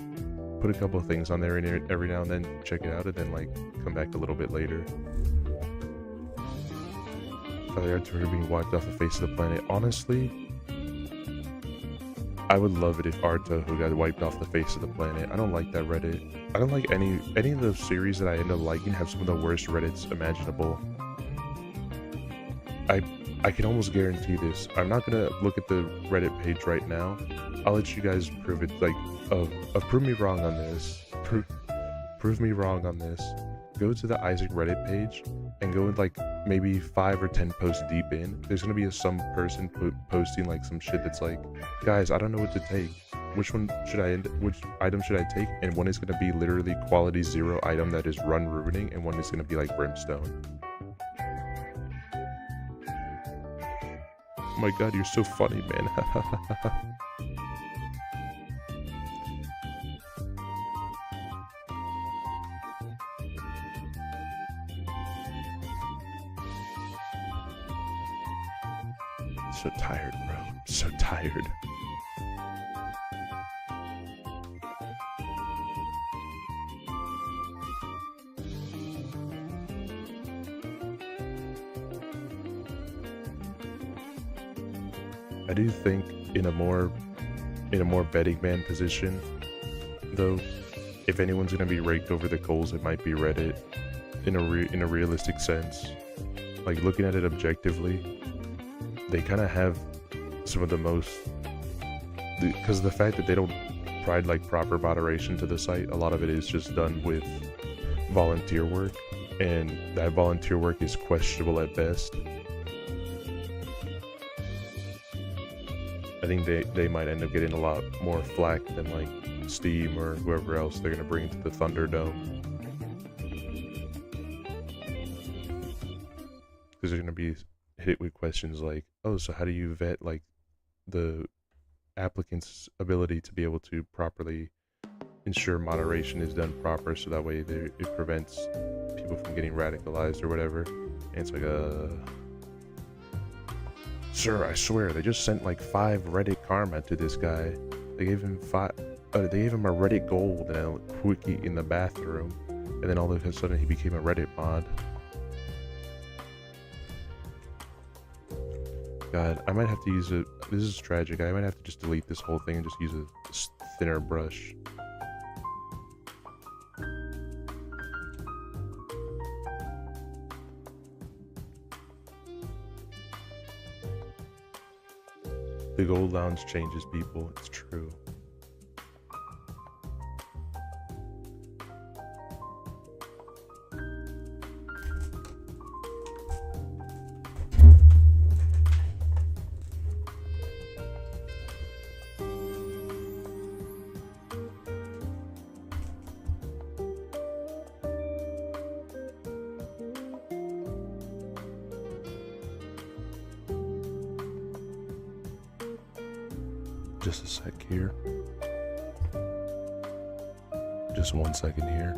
put a couple of things on there every now and then, check it out, and then like come back a little bit later. Father Arthur being wiped off the face of the planet. Honestly, I would love it if Arto, who got wiped off the face of the planet. I don't like that Reddit. I don't like any of the series that I end up liking have some of the worst Reddits imaginable. I can almost guarantee this. I'm not gonna look at the Reddit page right now. I'll let you guys prove it. Like, prove me wrong on this. Prove me wrong on this. Go to the Isaac Reddit page and go in like maybe 5 or 10 posts deep in. There's gonna be some person posting like some shit that's like, guys, I don't know what to take. Which item should I take? And one is gonna be literally quality 0 item that is run ruining, and one is gonna be like brimstone. Oh my god, you're so funny, man. So tired, bro. I'm so tired. I do think in a more betting man position, though, if anyone's gonna be raked over the coals, it might be Reddit. In a realistic sense, like looking at it objectively, they kind of have some of the most, because the fact that they don't provide like proper moderation to the site, a lot of it is just done with volunteer work, and that volunteer work is questionable at best. I think they might end up getting a lot more flack than like Steam or whoever else they're gonna bring to the Thunderdome, because they're gonna be hit with questions like, oh, so how do you vet like the applicant's ability to be able to properly ensure moderation is done proper, so that way it prevents people from getting radicalized or whatever. And it's like sir, I swear they just sent like 5 Reddit karma to this guy. They gave him they gave him a Reddit gold and a quickie in the bathroom, and then all of a sudden he became a Reddit mod. God, I might have to use this is tragic. I might have to just delete this whole thing and just use a thinner brush. The Gold Lounge changes people, it's true. Just a sec here. Just 1 second here.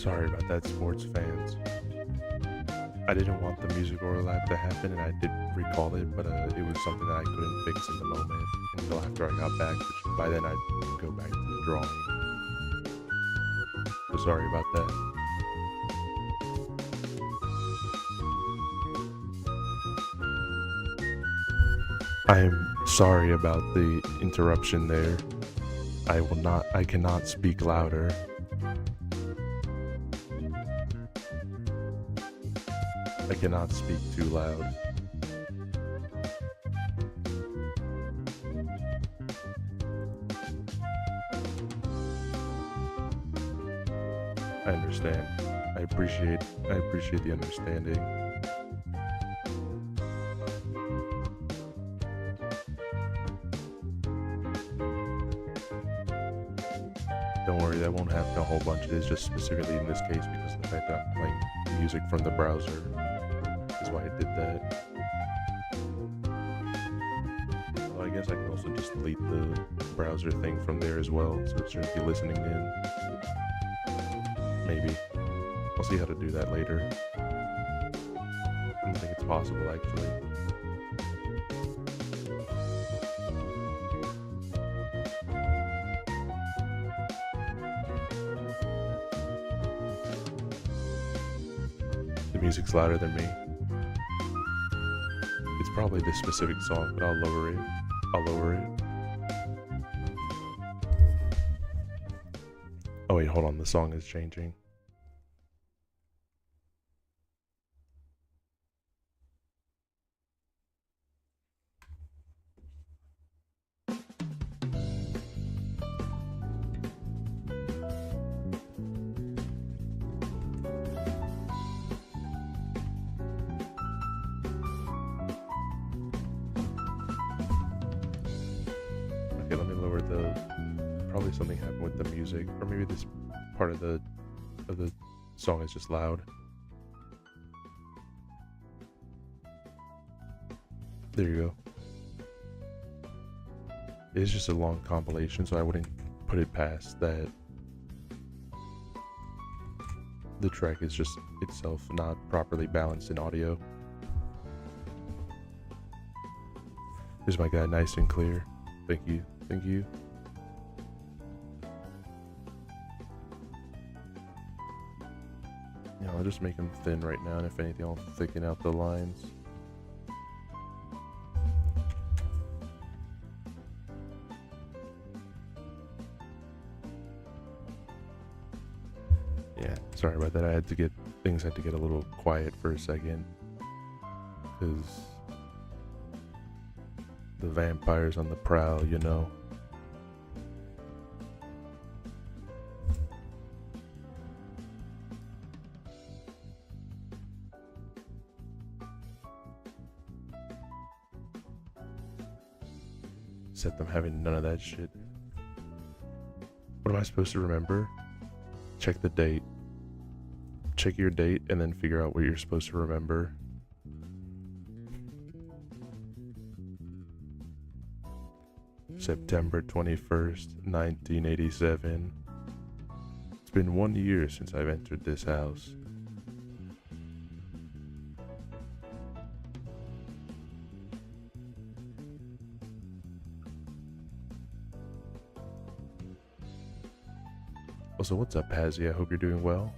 Sorry about that, sports fans. I didn't want the music overlap to happen, and I did recall it, but it was something that I couldn't fix in the moment until after I got back, which by then I'd go back to the drawing. So sorry about that. I am sorry about the interruption there. I cannot speak louder. I cannot speak too loud. I understand. I appreciate the understanding. Don't worry, that won't happen a whole bunch. It is just specifically in this case because of the fact that I'm playing music from the browser is why I did that. Well, I guess I can also just delete the browser thing from there as well, so it shouldn't be listening in. Maybe. I'll see how to do that later. I don't think it's possible, actually. The music's louder than me. It's probably this specific song, but I'll lower it. Oh wait, hold on, the song is changing. Okay, let me lower the. Probably something happened with the music, or maybe this part of the song is just loud. There you go. It is just a long compilation, so I wouldn't put it past that. The track is just itself not properly balanced in audio. Here's my guy, nice and clear. Thank you. Thank you. Yeah, I'll just make them thin right now, and if anything, I'll thicken out the lines. Yeah, sorry about that. Things had to get a little quiet for a second, because the vampires on the prowl, you know. Except I'm having none of that shit. What am I supposed to remember? Check the date. Check your date and then figure out what you're supposed to remember. September 21st, 1987. It's been 1 year since I've entered this house. Also, what's up, Hazzy? I hope you're doing well.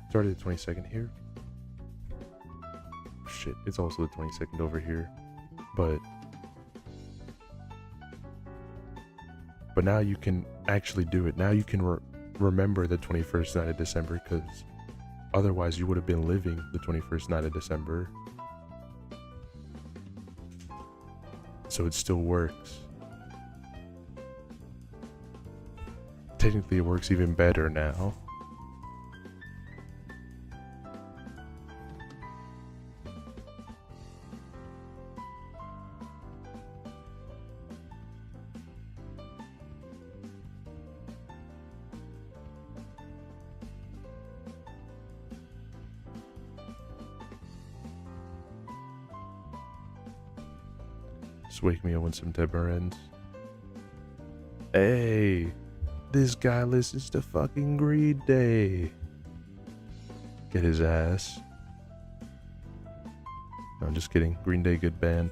Started the 22nd here. Shit, it's also the 22nd over here. But now you can actually do it. Now you can remember the 21st night of December, because otherwise you would have been living the 21st night of December. So it still works. Technically, it works even better now. Just wake me up when September ends. Hey! This guy listens to fucking Green Day. Get his ass. No, I'm just kidding. Green Day, good band.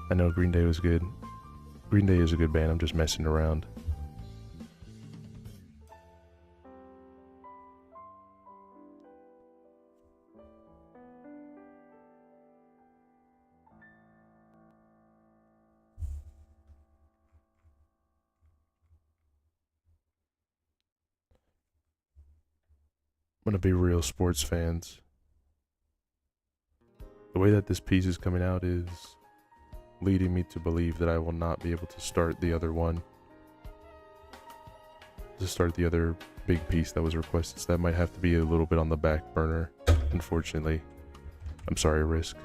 I know Green Day was good. Green Day is a good band. I'm just messing around. I'm gonna be real, sports fans. The way that this piece is coming out is leading me to believe that I will not be able to start the other one. To start the other big piece that was requested, so that might have to be a little bit on the back burner, unfortunately. I'm sorry, Risk.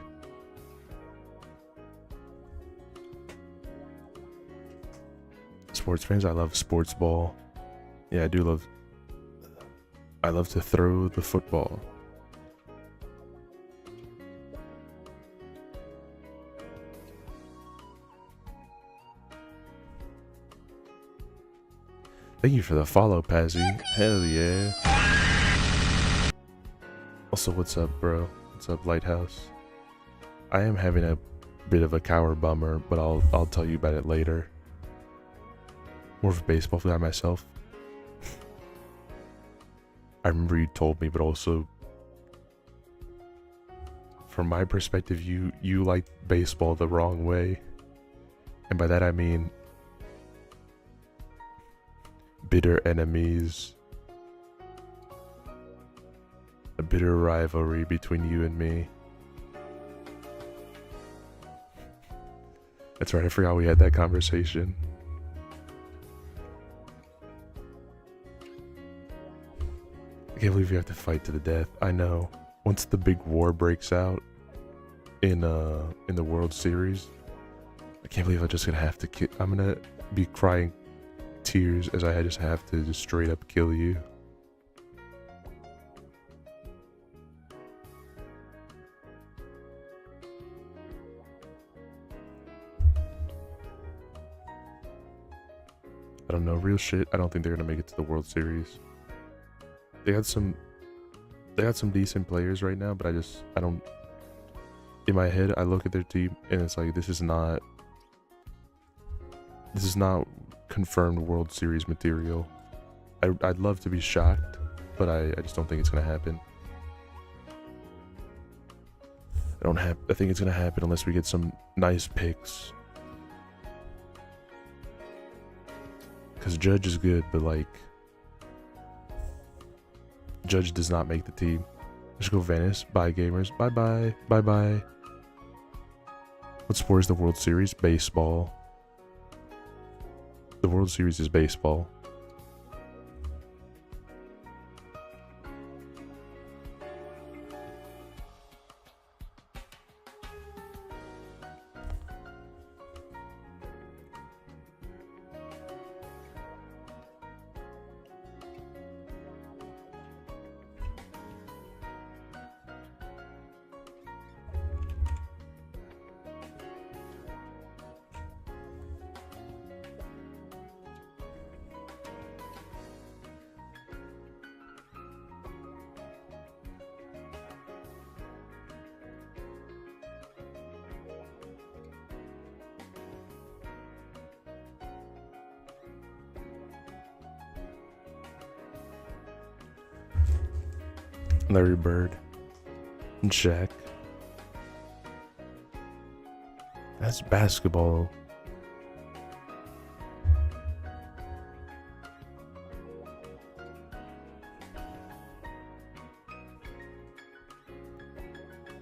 Sports fans, I love sports ball. Yeah, I love to throw the football. Thank you for the follow, Pazzy. Hell yeah. Also, what's up, bro? What's up, Lighthouse? I am having a bit of a cower bummer, but I'll tell you about it later. More of a baseball guy myself. I remember you told me, but also from my perspective, you like baseball the wrong way. And by that I mean bitter enemies, a bitter rivalry between you and me. That's right, I forgot we had that conversation. I can't believe you have to fight to the death. I know. Once the big war breaks out in the World Series, I can't believe I'm just gonna have to I'm gonna be crying tears as I just have to just straight up kill you. I don't know, real shit. I don't think they're gonna make it to the World Series. They got some decent players right now, but I don't. In my head, I look at their team and it's like this is not confirmed World Series material. I'd love to be shocked, but I just don't think it's gonna happen. I think it's gonna happen unless we get some nice picks. Cause Judge is good, but like Judge does not make the team. Let's go Venice. Bye gamers. Bye bye. Bye bye. What sport is the World Series? Baseball. The World Series is baseball. Larry Bird and Shaq. That's basketball.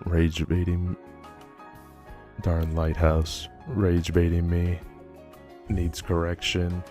Rage baiting. Darn Lighthouse. Rage baiting me. Needs correction.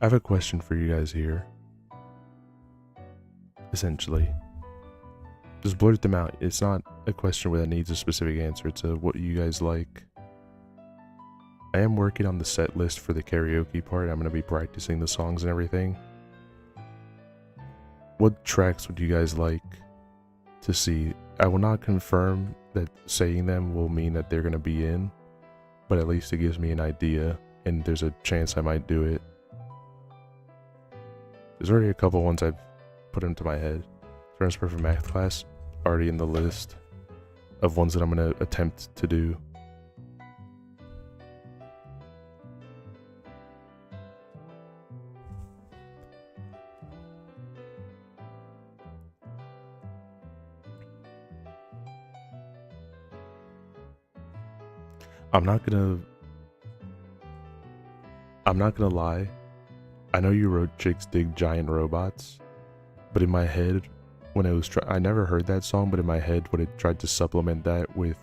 I have a question for you guys here. Essentially, just blurt them out. It's not a question that needs a specific answer. It's a what you guys like. I am working on the set list for the karaoke part. I'm going to be practicing the songs and everything. What tracks would you guys like to see? I will not confirm that saying them will mean that they're going to be in, but at least it gives me an idea, and there's a chance I might do it. There's already a couple ones I've put into my head. Friends Perfect Math Class, already in the list of ones that I'm going to attempt to do. I'm not gonna lie. I know you wrote Chicks Dig Giant Robots, but in my head, when it was I never heard that song, but in my head, when it tried to supplement that with,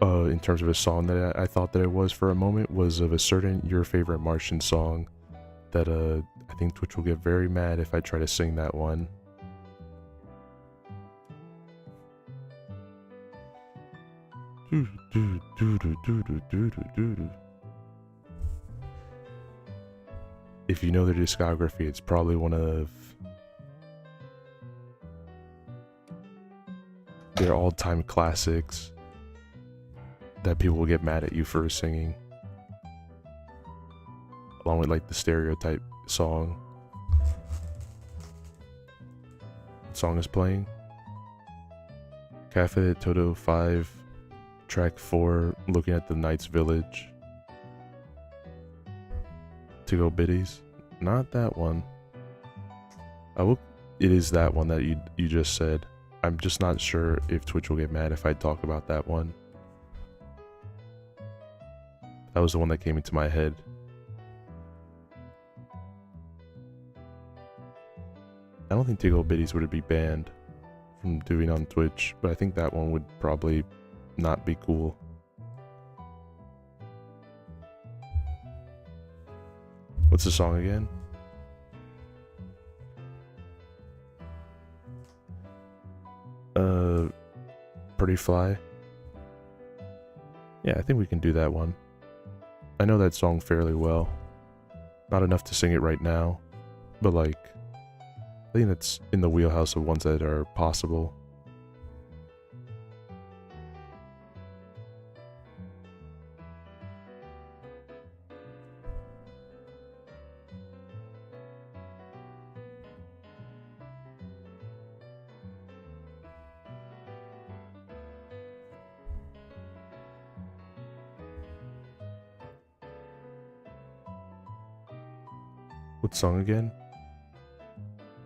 in terms of a song that I thought that it was for a moment, was of a certain Your Favorite Martian song that I think Twitch will get very mad if I try to sing that one. If you know their discography, it's probably one of their all-time classics that people will get mad at you for singing, along with like the Stereotype song. What song is playing? Cafe de Todo 5, track 4, Looking at the Night's Village. To Go Biddies? Not that one. It is that one that you just said. I'm just not sure if Twitch will get mad if I talk about that one. That was the one that came into my head. I don't think To Go Biddies would be banned from doing on Twitch, but I think that one would probably not be cool. What's the song again? Pretty Fly. Yeah, I think we can do that one. I know that song fairly well. Not enough to sing it right now, but like, I think that's in the wheelhouse of ones that are possible. What song again?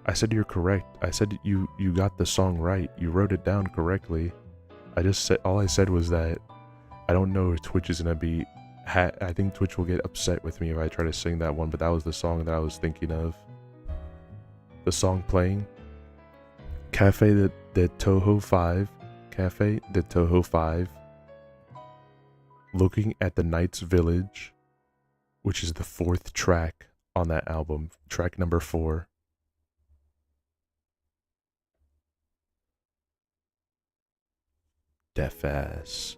I said you're correct. I said you got the song right. You wrote it down correctly. I just said, all I said was that I don't know if Twitch is gonna be. I think Twitch will get upset with me if I try to sing that one. But that was the song that I was thinking of. The song playing. Cafe de Toho 5. Cafe de Toho 5. Looking at the Night's Village, which is the 4th track on that album, track number 4. Deaf ass.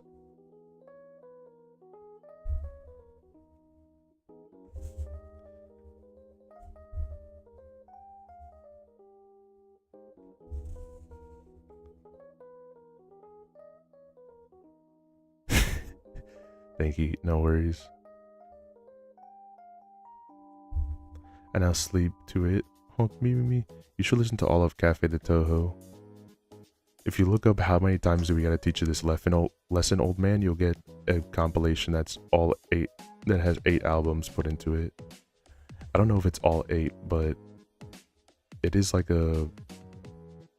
Thank you, no worries. And I'll sleep to it. Honk me. You should listen to all of Cafe de Toho. If you look up how many times do we gotta teach you this lesson, old man, you'll get a compilation that's all 8, that has 8 albums put into it. I don't know if it's all 8, but it is like a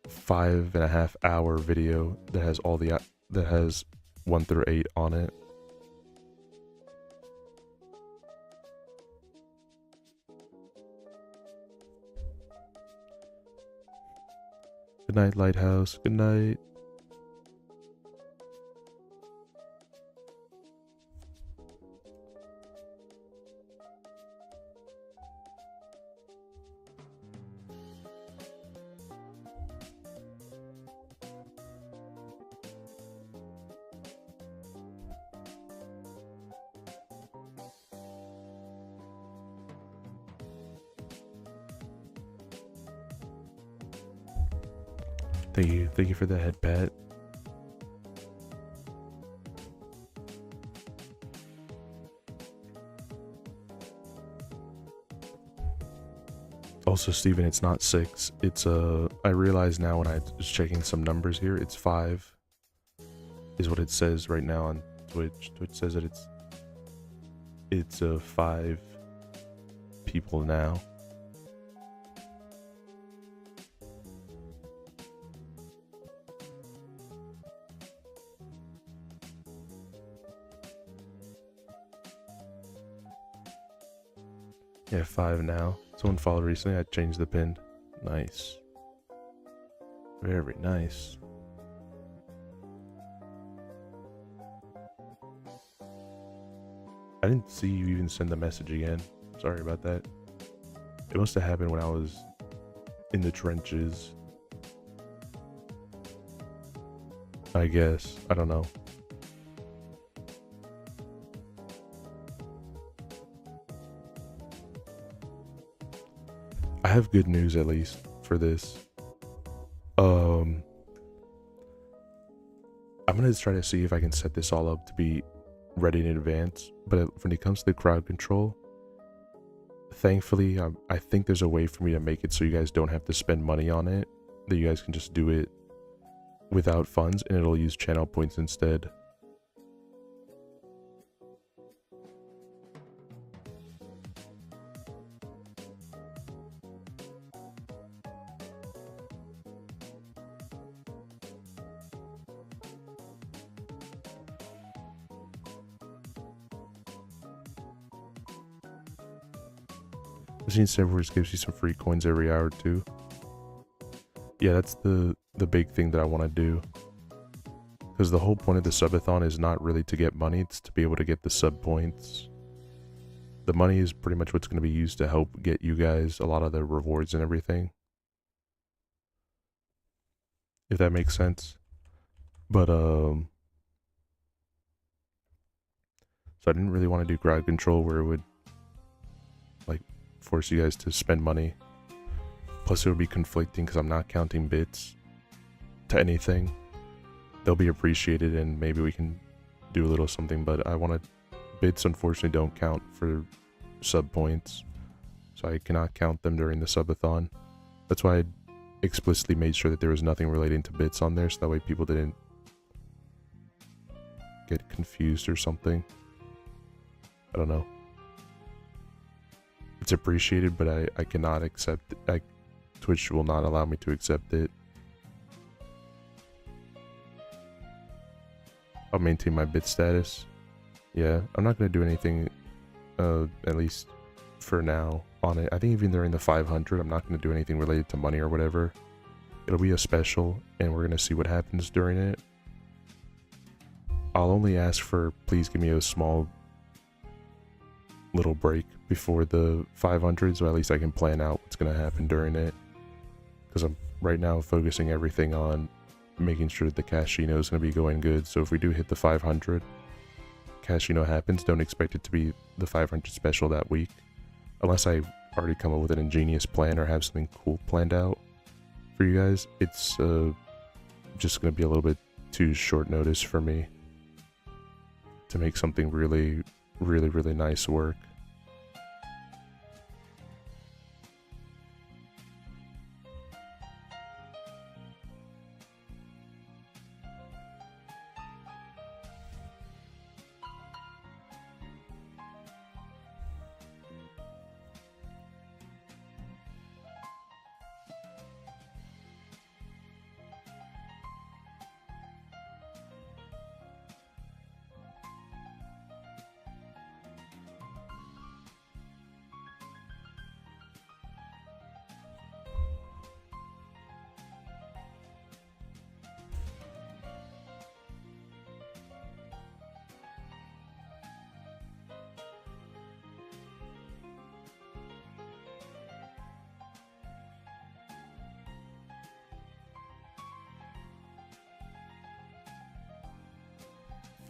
5.5 hour video that has all the that has 1 through 8 on it. Good night, Lighthouse. Good night. Thank you for the head pat. Also, Steven, it's not 6. It's I realize now when I was checking some numbers here, it's 5 is what it says right now on Twitch. Twitch says that it's 5 people now. Yeah, 5 now. Someone followed recently. I changed the pin. Nice. Very nice. I didn't see you even send the message again. Sorry about that. It must have happened when I was in the trenches. I guess. I don't know. I have good news at least for this. I'm gonna try to see if I can set this all up to be ready in advance. But when it comes to the crowd control, thankfully, I think there's a way for me to make it so you guys don't have to spend money on it. That you guys can just do it without funds, and it'll use channel points instead. I've seen servers gives you some free coins every hour too. Yeah, that's the big thing that I want to do. Because the whole point of the subathon is not really to get money, it's to be able to get the sub points. The money is pretty much what's going to be used to help get you guys a lot of the rewards and everything. If that makes sense. But, so I didn't really want to do crowd control where it would, like, force you guys to spend money. Plus it would be conflicting because I'm not counting bits to anything. They'll be appreciated and maybe we can do a little something, but I want to... Bits unfortunately don't count for sub points, so I cannot count them during the subathon. That's why I explicitly made sure that there was nothing relating to bits on there, so that way people didn't get confused or something. I don't know. It's appreciated, but I cannot accept it. Twitch will not allow me to accept it. I'll maintain my bit status. Yeah, I'm not going to do anything, at least for now, on it. I think even during the 500, I'm not going to do anything related to money or whatever. It'll be a special, and we're going to see what happens during it. I'll only ask for, please give me a small little break before the 500, so at least I can plan out what's going to happen during it. Because I'm right now focusing everything on making sure that the Casino is going to be going good. So if we do hit the 500, Casino happens, don't expect it to be the 500 special that week. Unless I already come up with an ingenious plan or have something cool planned out for you guys. It's just going to be a little bit too short notice for me to make something really nice work.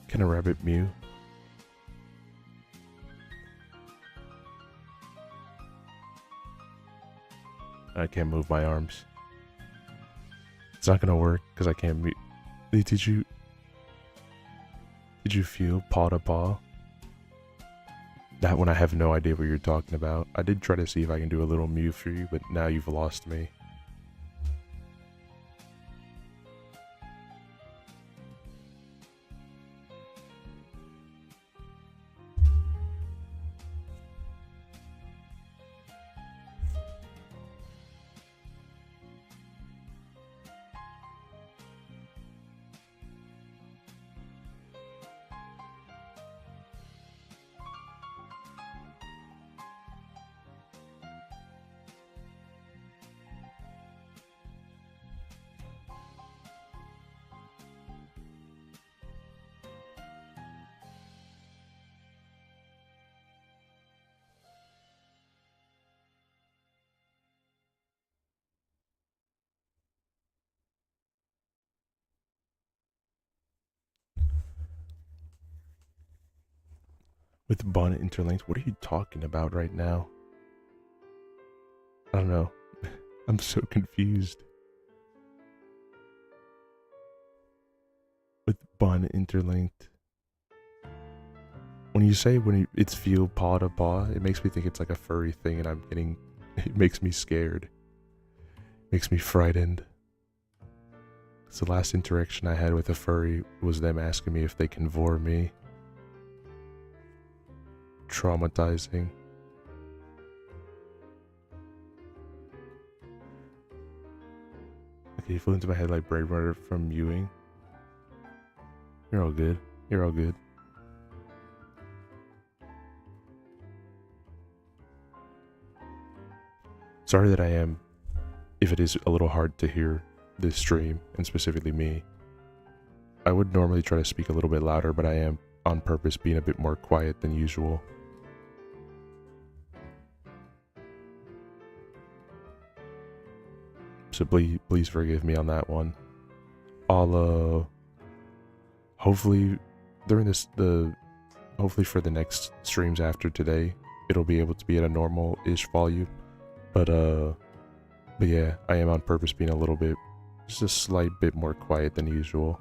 Can a rabbit mew? I can't move my arms. It's not gonna work because I can't mute. Did you feel paw to paw? That one I have no idea what you're talking about. I did try to see if I can do a little Mew for you, but now you've lost me. With bonnet interlinked, what are you talking about right now? I don't know. I'm so confused. With bonnet interlinked. When you say it's feel paw to paw, it makes me think it's like a furry thing and it makes me scared. Makes me frightened. It's the last interaction I had with a furry was them asking me if they can vor me. Traumatizing. Okay, you flew into my head like Brave Runner from Ewing. You're all good. You're all good. Sorry that I am, if it is a little hard to hear this stream, and specifically me. I would normally try to speak a little bit louder, but I am on purpose being a bit more quiet than usual. So please forgive me on that one. I'll hopefully during hopefully for the next streams after today, it'll be able to be at a normal-ish volume. But yeah, I am on purpose being just a slight bit more quiet than usual.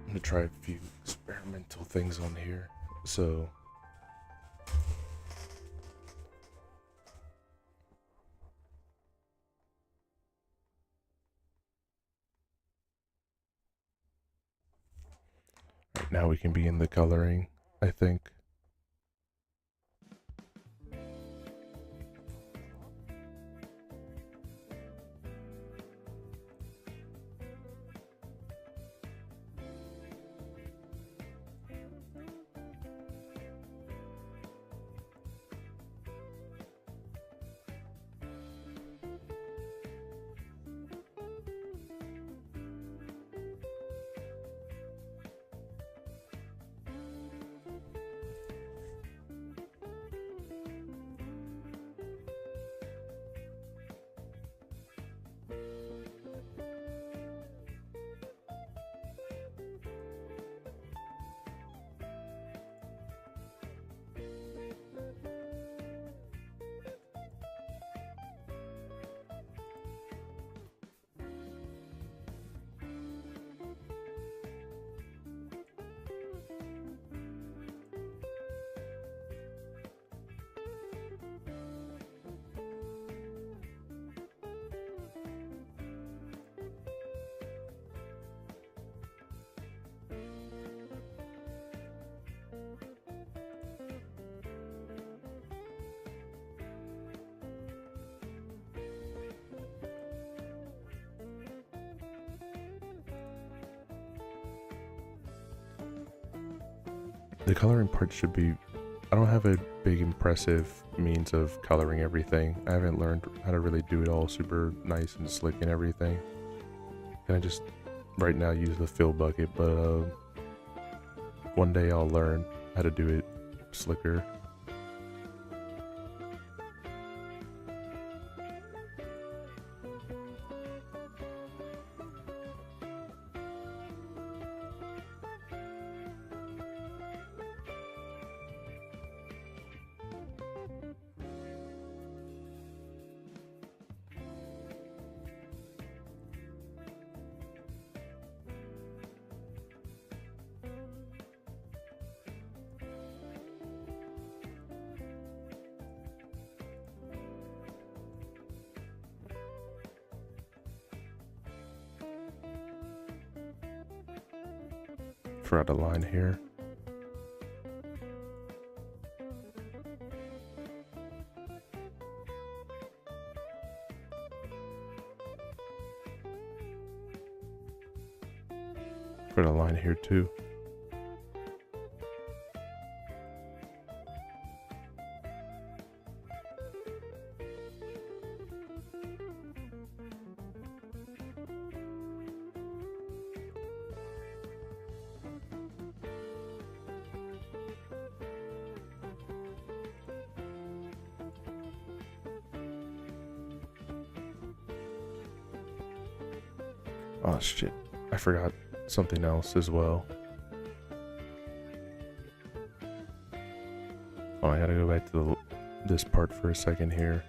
I'm gonna try a few experimental things on here. So right now we can begin the coloring, I think. The coloring part should be... I don't have a big impressive means of coloring everything. I haven't learned how to really do it all super nice and slick and everything. And I just right now use the fill bucket, but one day I'll learn how to do it slicker. Forgot a line here. Forgot a line here too. Oh shit, I forgot something else as well. Oh, I gotta go back to this part for a second here.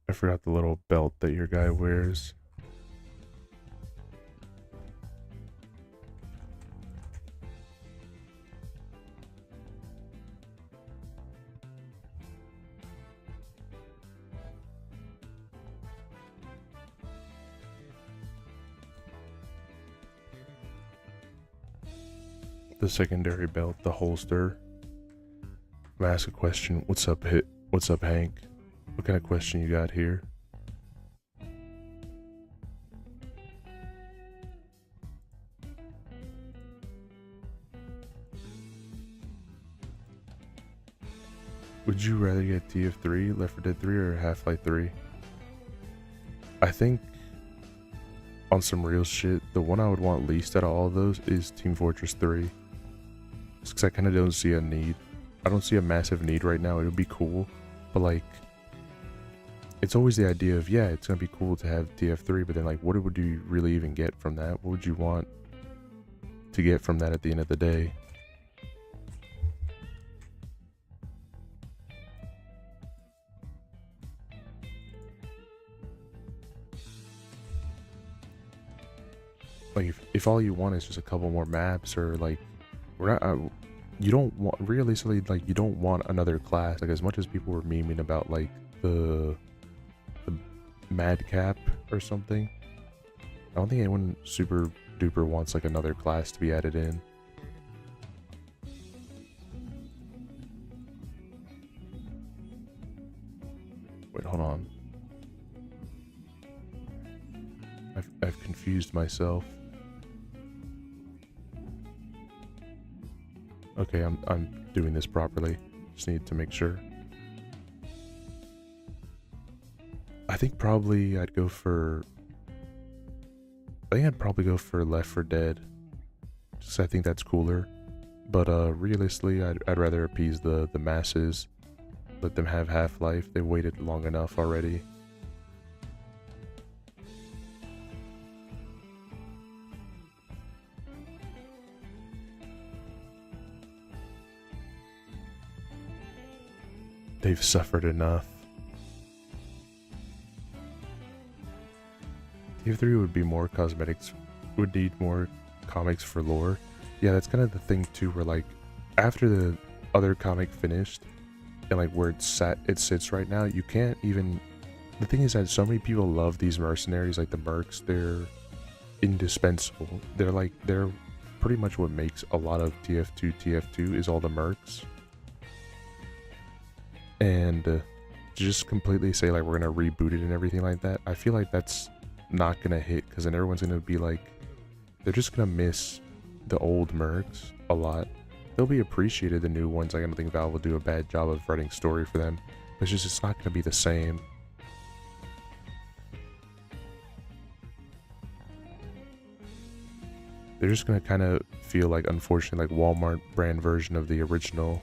I forgot the little belt that your guy wears. The secondary belt, the holster. I'm gonna ask a question. What's up, What's up, Hank? What kind of question you got here? Would you rather get TF3, Left 4 Dead 3, or Half-Life 3? I think, on some real shit, the one I would want least out of all of those is Team Fortress 3. Just because I kind of don't see a need. I don't see a massive need right now. It would be cool, but like, it's always the idea of, yeah, it's gonna be cool to have TF3, but then like, what would you really even get from that? What would you want to get from that at the end of the day? Like, if all you want is just a couple more maps, or like, we're not, you don't want, realistically, like, you don't want another class. Like, as much as people were memeing about like the Madcap or something, I don't think anyone super duper wants like another class to be added in. Wait, hold on. I've confused myself. Okay, I'm doing this properly. Just need to make sure. I think probably I'd go for... I think I'd probably go for Left 4 Dead. Just 'cause I think that's cooler. But realistically, I'd rather appease the masses. Let them have Half-Life. They waited long enough already. They've suffered enough. TF3 would be more cosmetics, would need more comics for lore. Yeah, that's kind of the thing too, where like after the other comic finished and like where it sits right now, you can't even. The thing is that so many people love these mercenaries, like the mercs. They're indispensable. They're pretty much what makes a lot of TF2 is all the mercs. And to just completely say like we're gonna reboot it and everything like that, I feel like that's not gonna hit, because then everyone's gonna be like, they're just gonna miss the old mercs a lot. They'll be appreciated, the new ones. Like, I don't think Valve will do a bad job of writing story for them, but it's not gonna be the same. They're just gonna kind of feel like, unfortunately, like Walmart brand version of the original.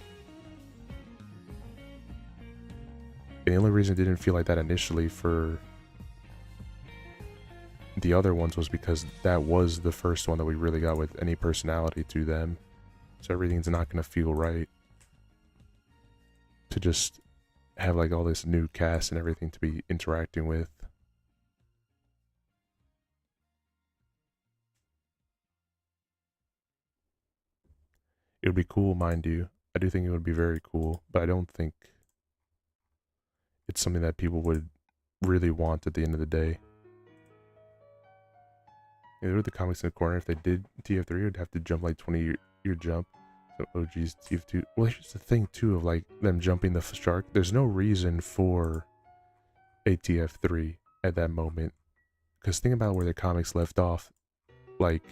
And the only reason it didn't feel like that initially for the other ones was because that was the first one that we really got with any personality to them. So everything's not gonna feel right to just have like all this new cast and everything to be interacting with. It would be cool, mind you. I do think it would be very cool, but I don't think it's something that people would really want at the end of the day. Yeah, there were the comics in the corner. If they did TF3, it would have to jump like 20-year jump. So OG's TF2. Well, here's the thing too of like them jumping the shark. There's no reason for a TF3 at that moment. Because think about where the comics left off. Like,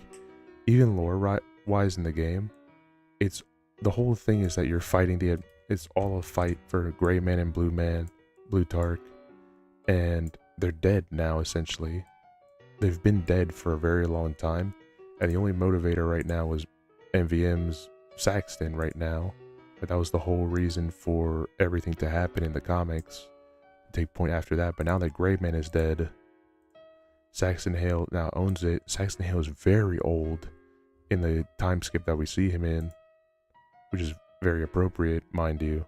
even lore-wise in the game, it's the whole thing is that you're fighting it's all a fight for Gray Man and Blue Tark, and they're dead now essentially. They've been dead for a very long time, and the only motivator right now is MVM's Saxton right now. But that was the whole reason for everything to happen in the comics, take point after that. But now that Gray Man is dead, Saxton Hale now owns it. Saxton Hale is very old in the time skip that we see him in, which is very appropriate, mind you.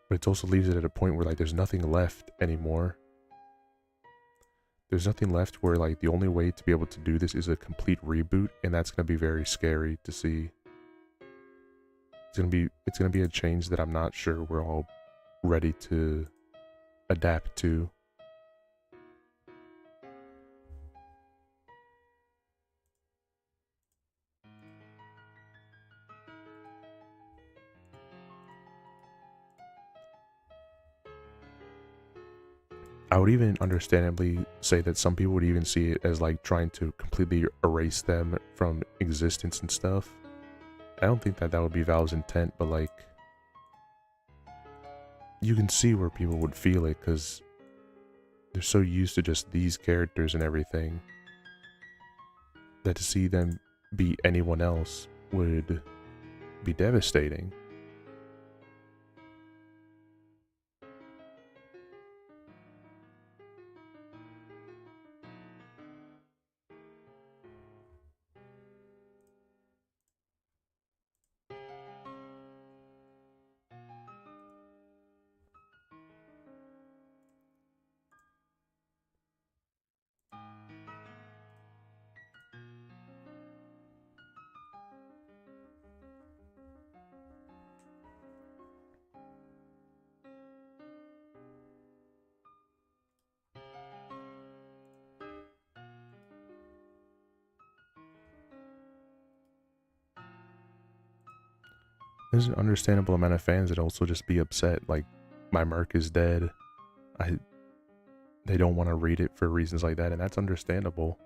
But it also leaves it at a point where like there's nothing left anymore. There's nothing left where like the only way to be able to do this is a complete reboot, and that's gonna be very scary to see. It's gonna be a change that I'm not sure we're all ready to adapt to. I would even understandably say that some people would even see it as like trying to completely erase them from existence and stuff. I don't think that would be Valve's intent, but like, you can see where people would feel it because they're so used to just these characters and everything that to see them be anyone else would be devastating. There's an understandable amount of fans that also just be upset, like, my Merc is dead. They don't want to read it for reasons like that, and that's understandable.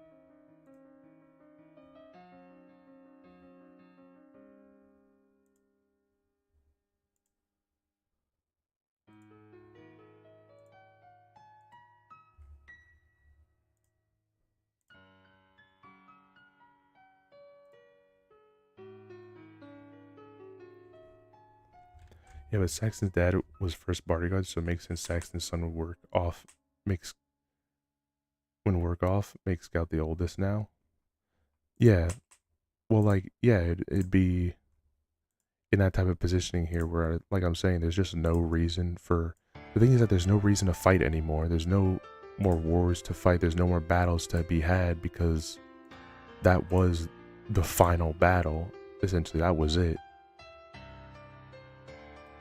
Yeah, but Saxton's dad was first bodyguard, so it makes sense Saxton's son would work off, makes Scout the oldest now. Yeah, well, like, yeah, it'd be in that type of positioning here where, like I'm saying, there's just no reason for, the thing is that there's no reason to fight anymore. There's no more wars to fight. There's no more battles to be had because that was the final battle. Essentially, that was it.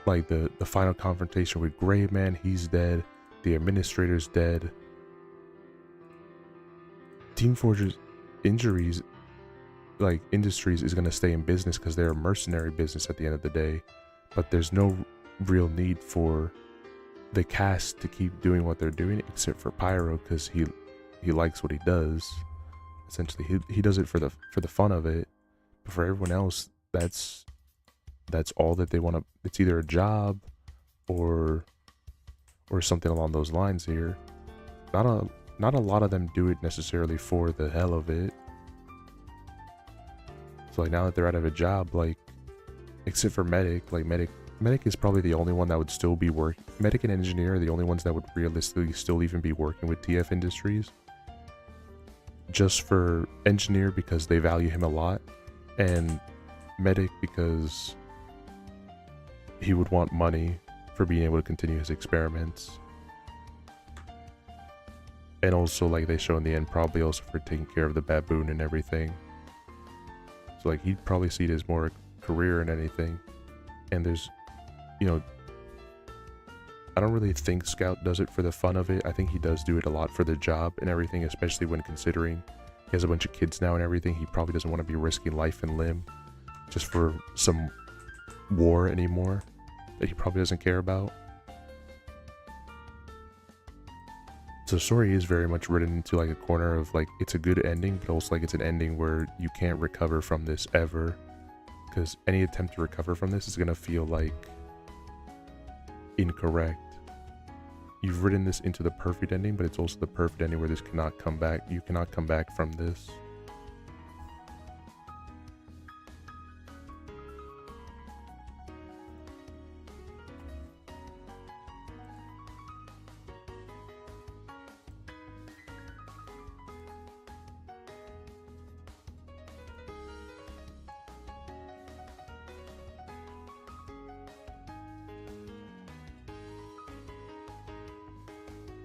Like the final confrontation with Gray Man, he's dead. The administrator's dead. Team Fortress Industries is going to stay in business because they're a mercenary business at the end of the day, but there's no real need for the cast to keep doing what they're doing except for Pyro because he likes what he does. Essentially, he does it for the fun of it, but for everyone else, that's all that they want to. It's either a job or something along those lines here. Not a lot of them do it necessarily for the hell of it. So like now that they're out of a job, like except for Medic, like Medic is probably the only one that would still be working. Medic and Engineer are the only ones that would realistically still even be working with TF Industries. Just for Engineer because they value him a lot, and Medic because he would want money for being able to continue his experiments. And also, like they show in the end, probably also for taking care of the baboon and everything. So like he'd probably see it as more a career than anything. And there's, you know, I don't really think Scout does it for the fun of it. I think he does do it a lot for the job and everything, especially when considering he has a bunch of kids now and everything. He probably doesn't want to be risking life and limb just for some war anymore that he probably doesn't care about. So the story is very much written into like a corner of like it's a good ending, but also like it's an ending where you can't recover from this ever, because any attempt to recover from this is gonna feel like incorrect. You've written this into the perfect ending, but it's also the perfect ending where this cannot come back. You cannot come back from this.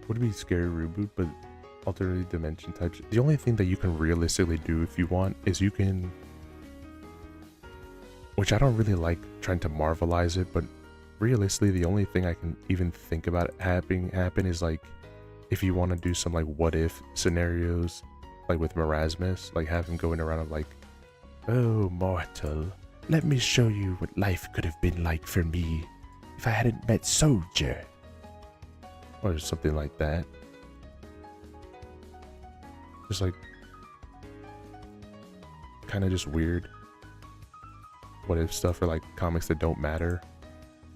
Would be scary reboot, but alternative dimension types. The only thing that you can realistically do if you want is you can, which I don't really like trying to marvelize it, but realistically the only thing I can even think about happen is like if you want to do some like what if scenarios, like with Marasmus, like have him going around and like, oh mortal, let me show you what life could have been like for me if I hadn't met Soldier. Or something like that. Just like kind of just weird what if stuff, or like comics that don't matter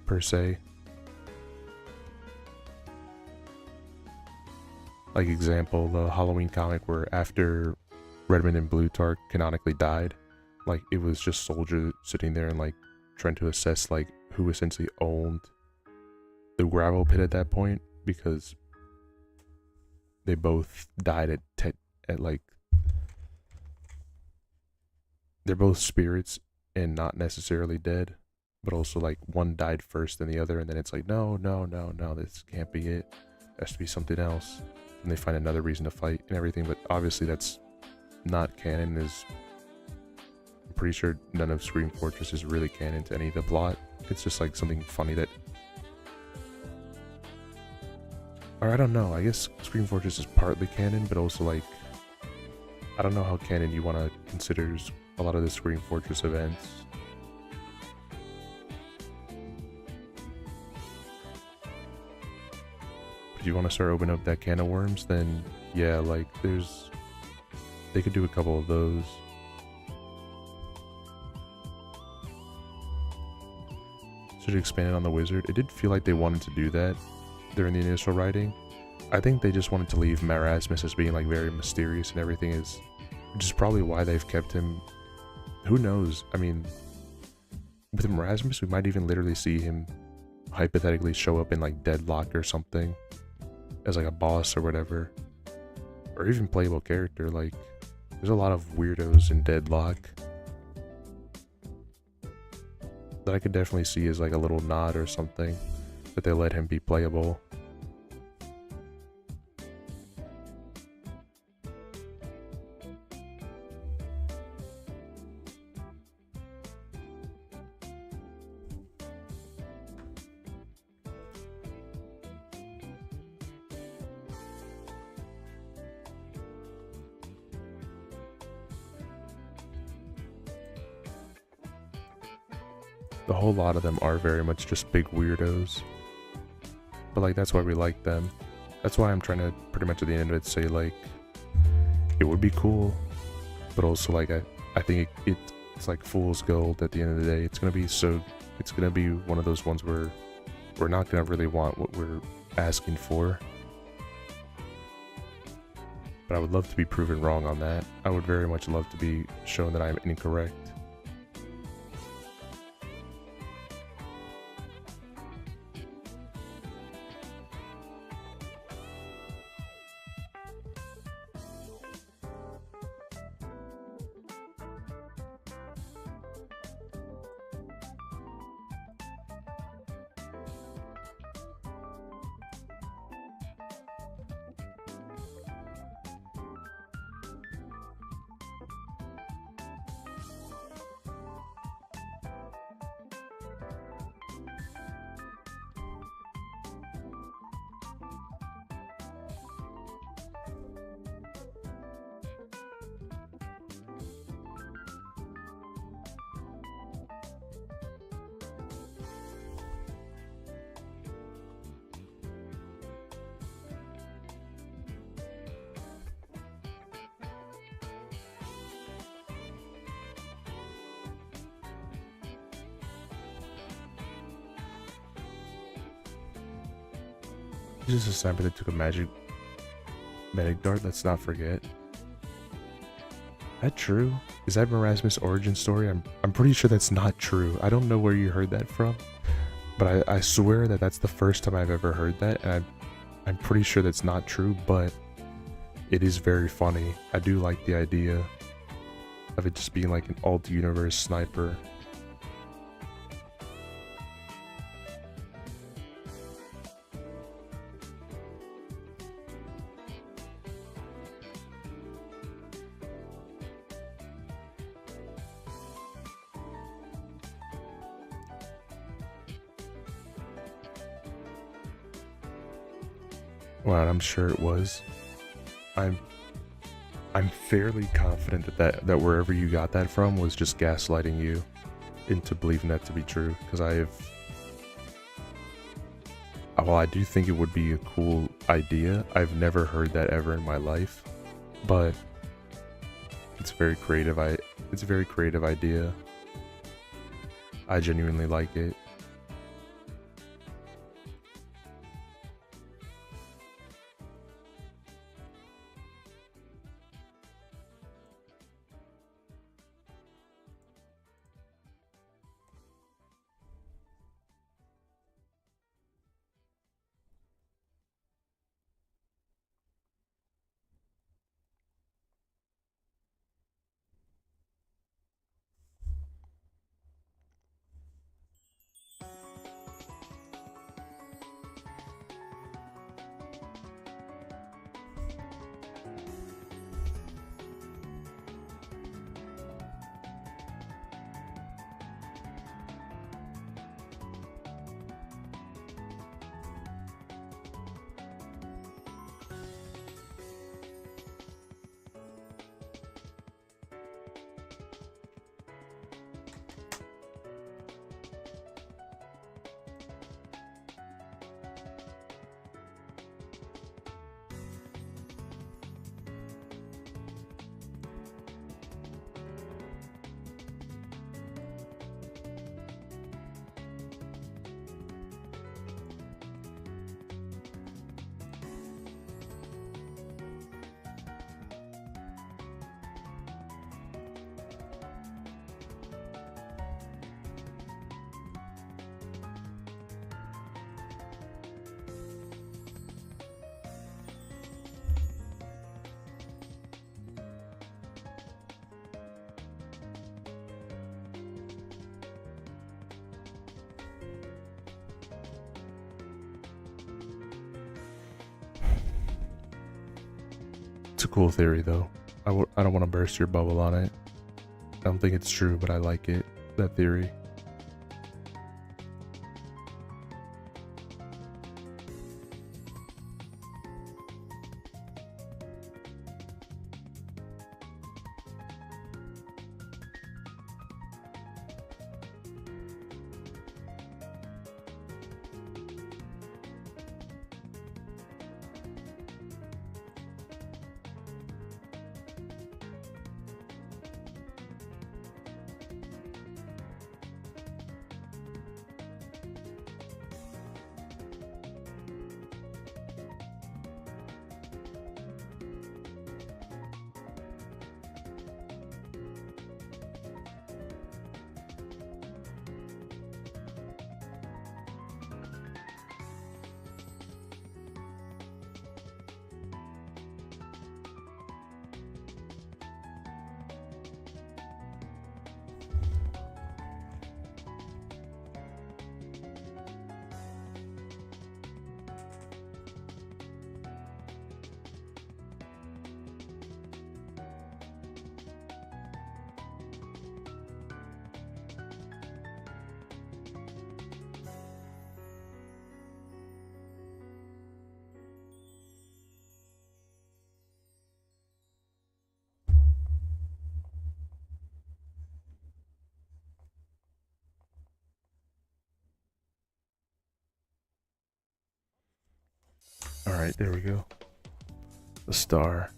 per se. Like example, the Halloween comic where after Redmond and Blutarch canonically died, like it was just Soldier sitting there and like trying to assess like who essentially owned the gravel pit at that point, because they both died at like they're both spirits and not necessarily dead, but also like one died first than the other, and then it's like no, this can't be it, there has to be something else, and they find another reason to fight and everything. But obviously that's not canon. I'm pretty sure none of Scream Fortress is really canon to any of the plot. It's just like something funny that, or I don't know, I guess Scream Fortress is partly canon, but also like, I don't know how canon you want to consider a lot of the Scream Fortress events. If you want to start opening up that can of worms, then yeah, like they could do a couple of those. Should expand it on the wizard. It did feel like they wanted to do that during the initial writing. I think they just wanted to leave Marasmus as being like very mysterious and everything, which is probably why they've kept him. Who knows? I mean, with Marasmus, we might even literally see him hypothetically show up in like Deadlock or something as like a boss or whatever, or even playable character. Like there's a lot of weirdos in Deadlock that I could definitely see as like a little nod or something, that they let him be playable. the whole lot of them are very much just big weirdos. But like that's why we like them. That's why I'm trying to pretty much at the end of it say like it would be cool, but also like I think it's like fool's gold at the end of the day. It's gonna be one of those ones where we're not gonna really want what we're asking for. But I would love to be proven wrong on that. I would very much love to be shown that I'm incorrect. Just a sniper that took a magic medic dart, let's not forget. That true? Is that Marasmus origin story? I'm pretty sure that's not true. I don't know where you heard that from, but I swear that that's the first time I've ever heard that, and I'm pretty sure that's not true, but it is very funny. I do like the idea of it just being like an alt-universe sniper. Well, I'm sure it was. I'm fairly confident that wherever you got that from was just gaslighting you into believing that to be true. Because while I do think it would be a cool idea, I've never heard that ever in my life. But it's very creative. It's a very creative idea. I genuinely like it. It's a cool theory, though. I don't want to burst your bubble on it. I don't think it's true, but I like it. That theory. All right, there we go. The star.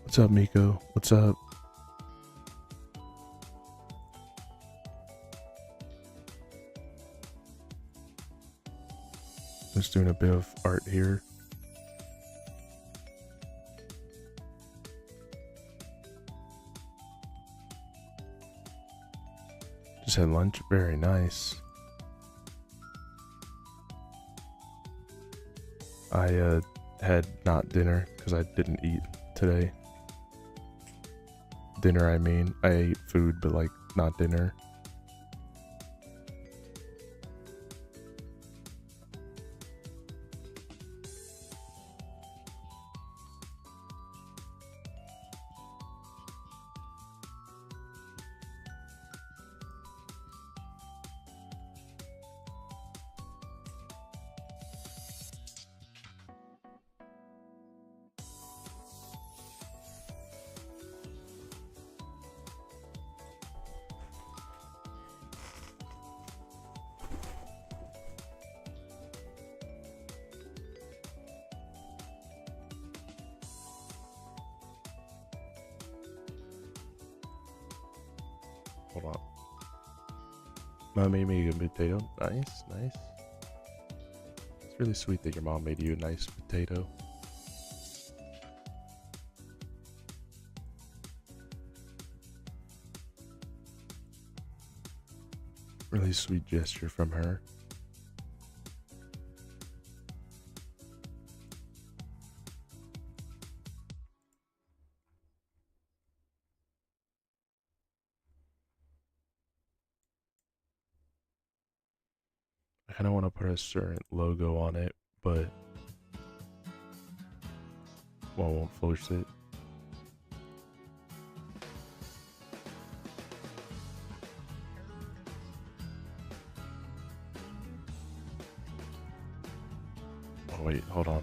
What's up, Miko? What's up? Just doing a bit of art here. Just had lunch. Very nice. I had not dinner because I didn't eat today. Dinner, I mean. I ate food, but like not dinner. Hold on. Mom made me a potato. Nice, nice. It's really sweet that your mom made you a nice potato. Really sweet gesture from her. I kind of want to put a certain logo on it, but I won't force it. Oh wait, hold on.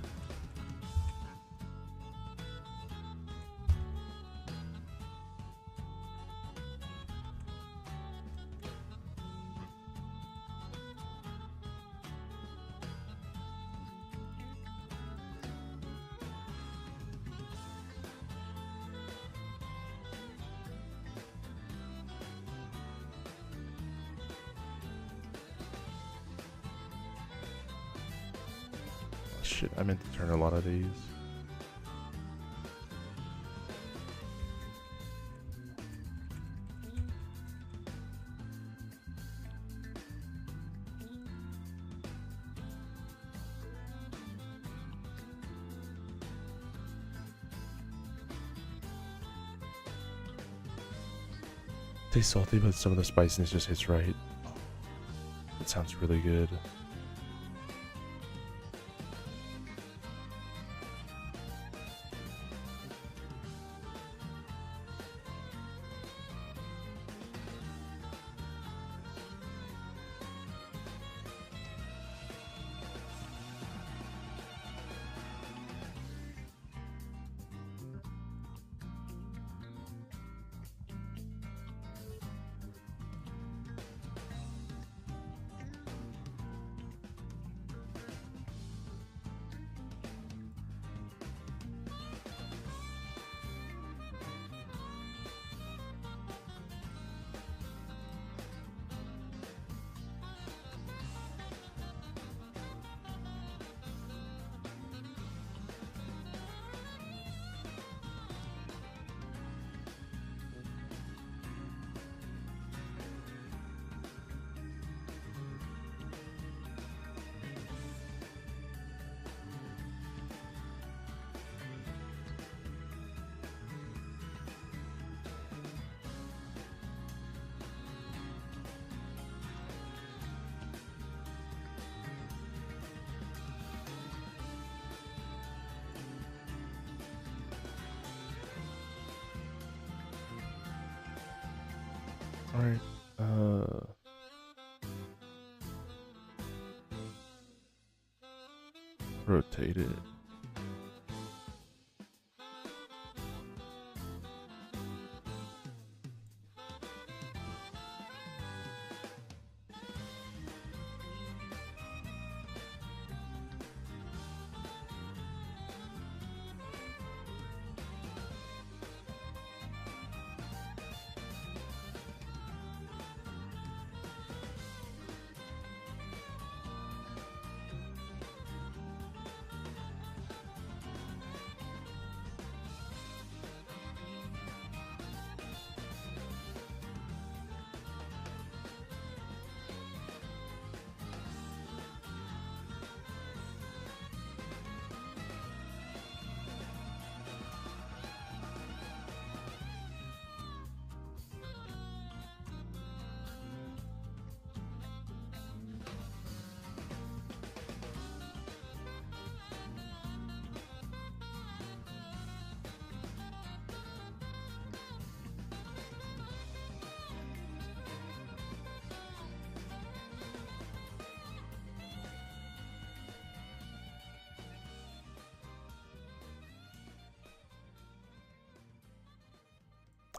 Shit, I meant to turn a lot of these. Tastes salty, but some of the spiciness just hits right. It sounds really good. All right. Rotate it.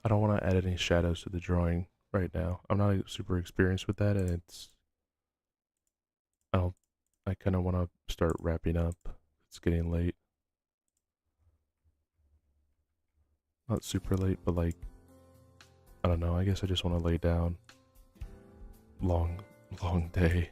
I don't want to add any shadows to the drawing right now. I'm not super experienced with that, and I kind of want to start wrapping up. It's getting late. Not super late, but like, I don't know. I guess I just want to lay down. Long day.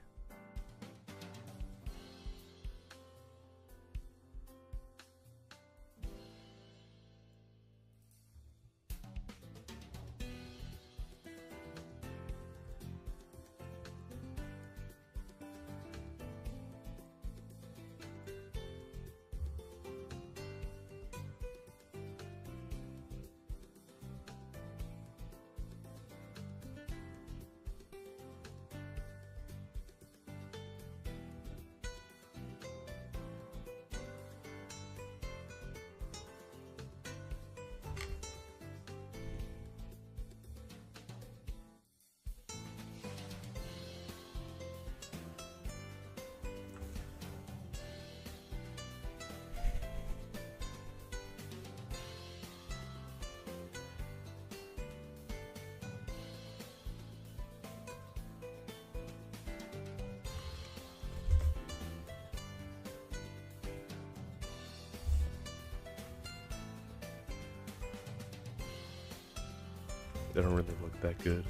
They don't really look that good.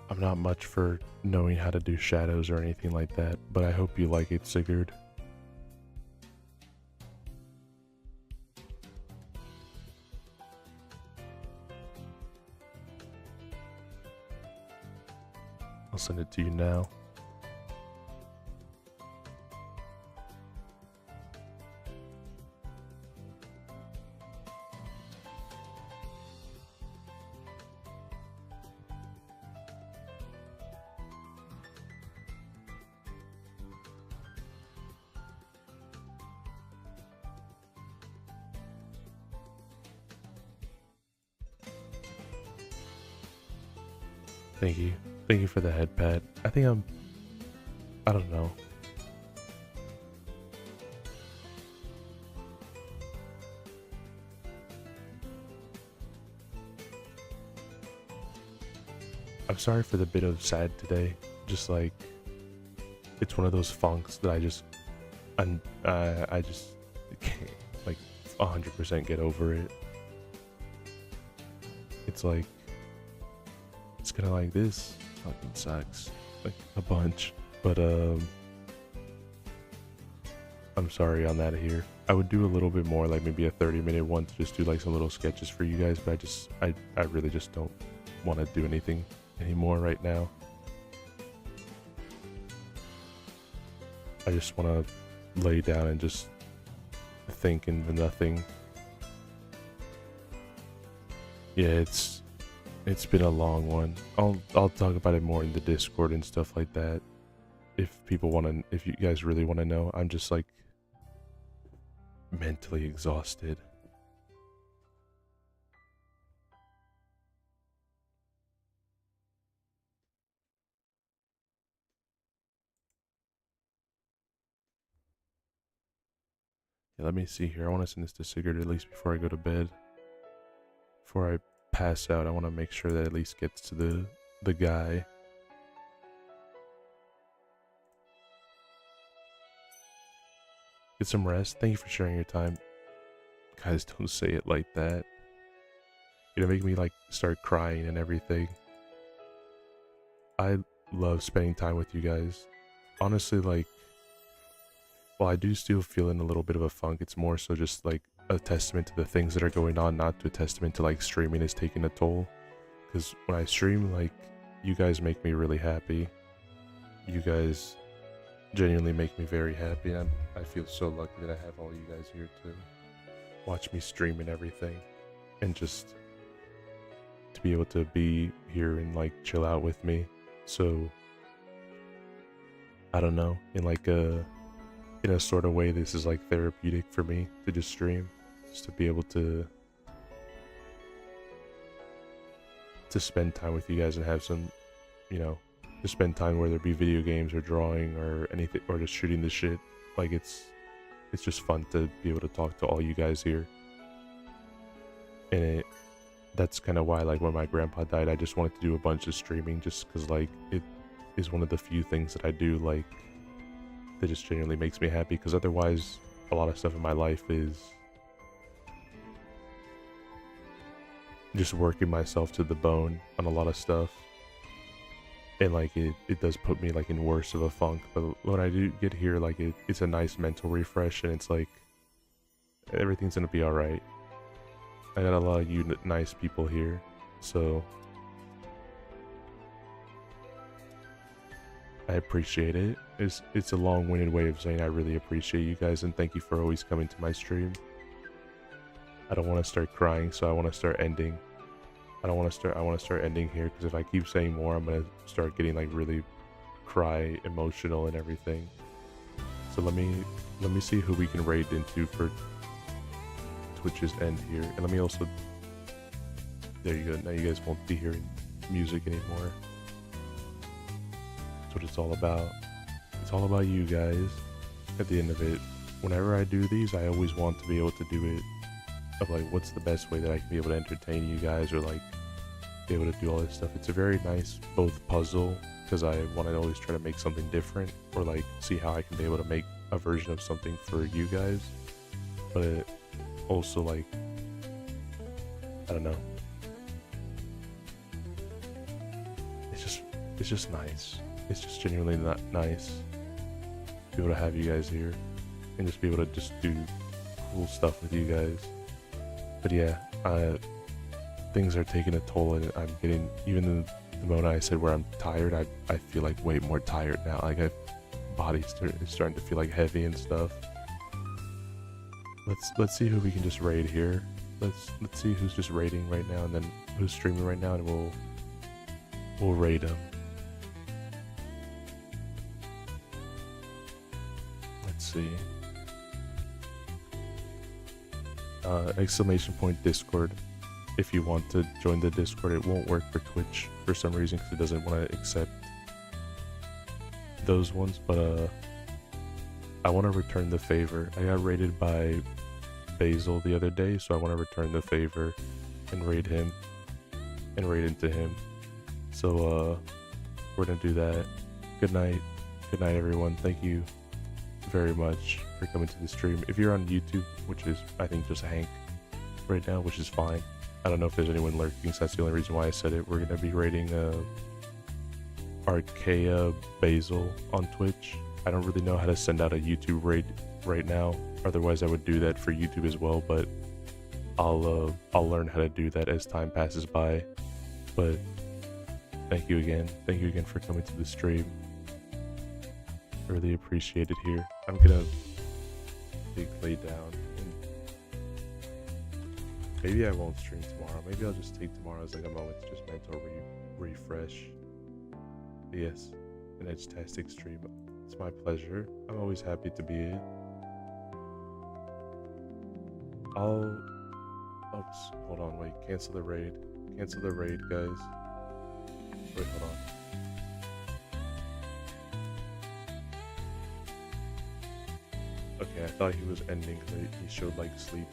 I'm not much for knowing how to do shadows or anything like that, but I hope you like it, Sigurd. I'll send it to you now. Thank you. Thank you for the head pat. I don't know. I'm sorry for the bit of sad today. Just like, it's one of those funks that I just can't like 100% get over it. It's like, it's kind of like this fucking sucks like a bunch, but I'm sorry on that here. I would do a little bit more, like maybe a 30-minute one to just do like some little sketches for you guys, but I really just don't want to do anything anymore right now. I just want to lay down and just think into nothing. Yeah, it's been a long one. I'll talk about it more in the Discord and stuff like that. If you guys really want to know, I'm just like mentally exhausted. Yeah, let me see here. I want to send this to Sigurd at least before I go to bed. Before I pass out, I want to make sure that at least gets to the guy. Get some rest. Thank you for sharing your time. Guys, don't say it like that. It'll make me like start crying and everything. I love spending time with you guys. Honestly, like, while I do still feel in a little bit of a funk, it's more so just like a testament to the things that are going on, not to a testament to like streaming is taking a toll. Because when I stream, like, you guys make me really happy. You guys genuinely make me very happy. I feel so lucky that I have all you guys here to watch me stream and everything, and just to be able to be here and like chill out with me. So I don't know, in a sort of way, this is like therapeutic for me to just stream, just to be able to spend time with you guys and have some, to spend time, whether it be video games or drawing or anything, or just shooting the shit. Like, it's just fun to be able to talk to all you guys here. And that's kind of why, like, when my grandpa died, I just wanted to do a bunch of streaming, just because, like, it is one of the few things that I do, like, that just genuinely makes me happy. Because otherwise, a lot of stuff in my life is just working myself to the bone on a lot of stuff. And like it does put me like in worse of a funk, but when I do get here, like it's a nice mental refresh, and it's like everything's gonna be all right. I got a lot of nice people here, so I appreciate it. It's a long-winded way of saying I really appreciate you guys, and thank you for always coming to my stream. I don't want to start crying, so I want to start ending. I want to start ending here, because if I keep saying more, I'm gonna start getting like really emotional and everything. So let me see who we can raid into for Twitch's end here, and let me also, there you go. Now you guys won't be hearing music anymore. That's what it's all about. It's all about you guys. At the end of it, whenever I do these, I always want to be able to do it of like, what's the best way that I can be able to entertain you guys, or like be able to do all this stuff. It's a very nice both puzzle, because I want to always try to make something different, or like see how I can be able to make a version of something for you guys, but it also, like, I don't know, it's just nice. It's just genuinely not nice to be able to have you guys here and just be able to just do cool stuff with you guys. But yeah, things are taking a toll, and I'm getting, even the moment I said where I'm tired, I feel like way more tired now. Like, my body is starting to feel like heavy and stuff. Let's see who we can just raid here. Let's see who's just raiding right now, and then who's streaming right now, and we'll raid them. Let's see. ! Discord. If you want to join the Discord, it won't work for Twitch for some reason, because it doesn't want to accept those ones, but I want to return the favor. I got raided by Basil the other day, so I want to return the favor and raid him and raid into him. So we're gonna do that. Good night everyone. Thank you very much for coming to the stream. If you're on YouTube, which is, I think, just Hank right now, which is fine. I don't know if there's anyone lurking, so that's the only reason why I said it. We're gonna be raiding Archaea Basil on Twitch. I don't really know how to send out a YouTube raid right now. Otherwise, I would do that for YouTube as well, but I'll learn how to do that as time passes by. But thank you again for coming to the stream. really appreciate it here. I'm gonna lay down, and maybe I won't stream tomorrow. Maybe I'll just take tomorrow as like a moment to just mental refresh. Yes, an Edge-tastic stream. It's my pleasure. I'm always happy to be it. Oops, hold on, wait, cancel the raid. Cancel the raid, guys. Wait, hold on. Okay, I thought he was ending because he showed like sleep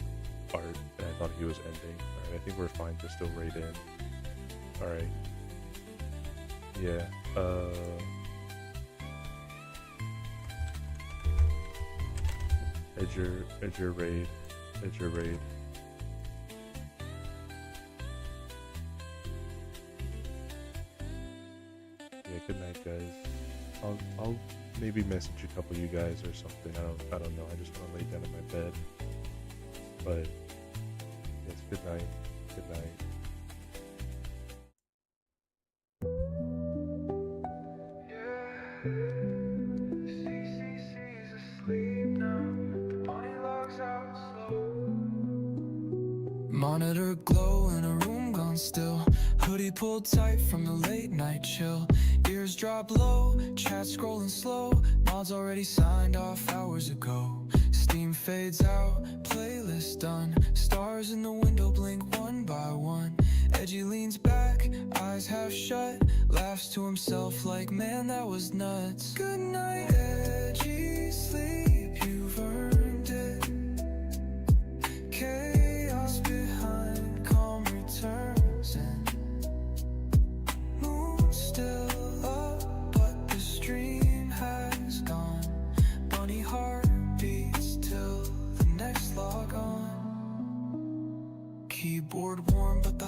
art, and I thought he was ending. Alright, I think we're fine to still raid in. Alright. Yeah, Edger raid. Yeah, good night, guys. I'll maybe message a couple of you guys or something. I don't know. I just want to lay down in my bed. But yes, good night. Good night. Monitor glow in a room gone still. Hoodie pulled tight from the late night chill. Ears drop low, chat scrolling slow. Mods already signed off hours ago. Steam fades out, playlist done. Stars in the window blink one by one. Edgy leans back, eyes half shut. Laughs to himself like, man, that was nuts. Good night, Edgy, sleep, you've earned it. Chaos behind, calm returns and moon still up, but the stream has gone. Bunny heart beats till the next log on. Keyboard warm, but the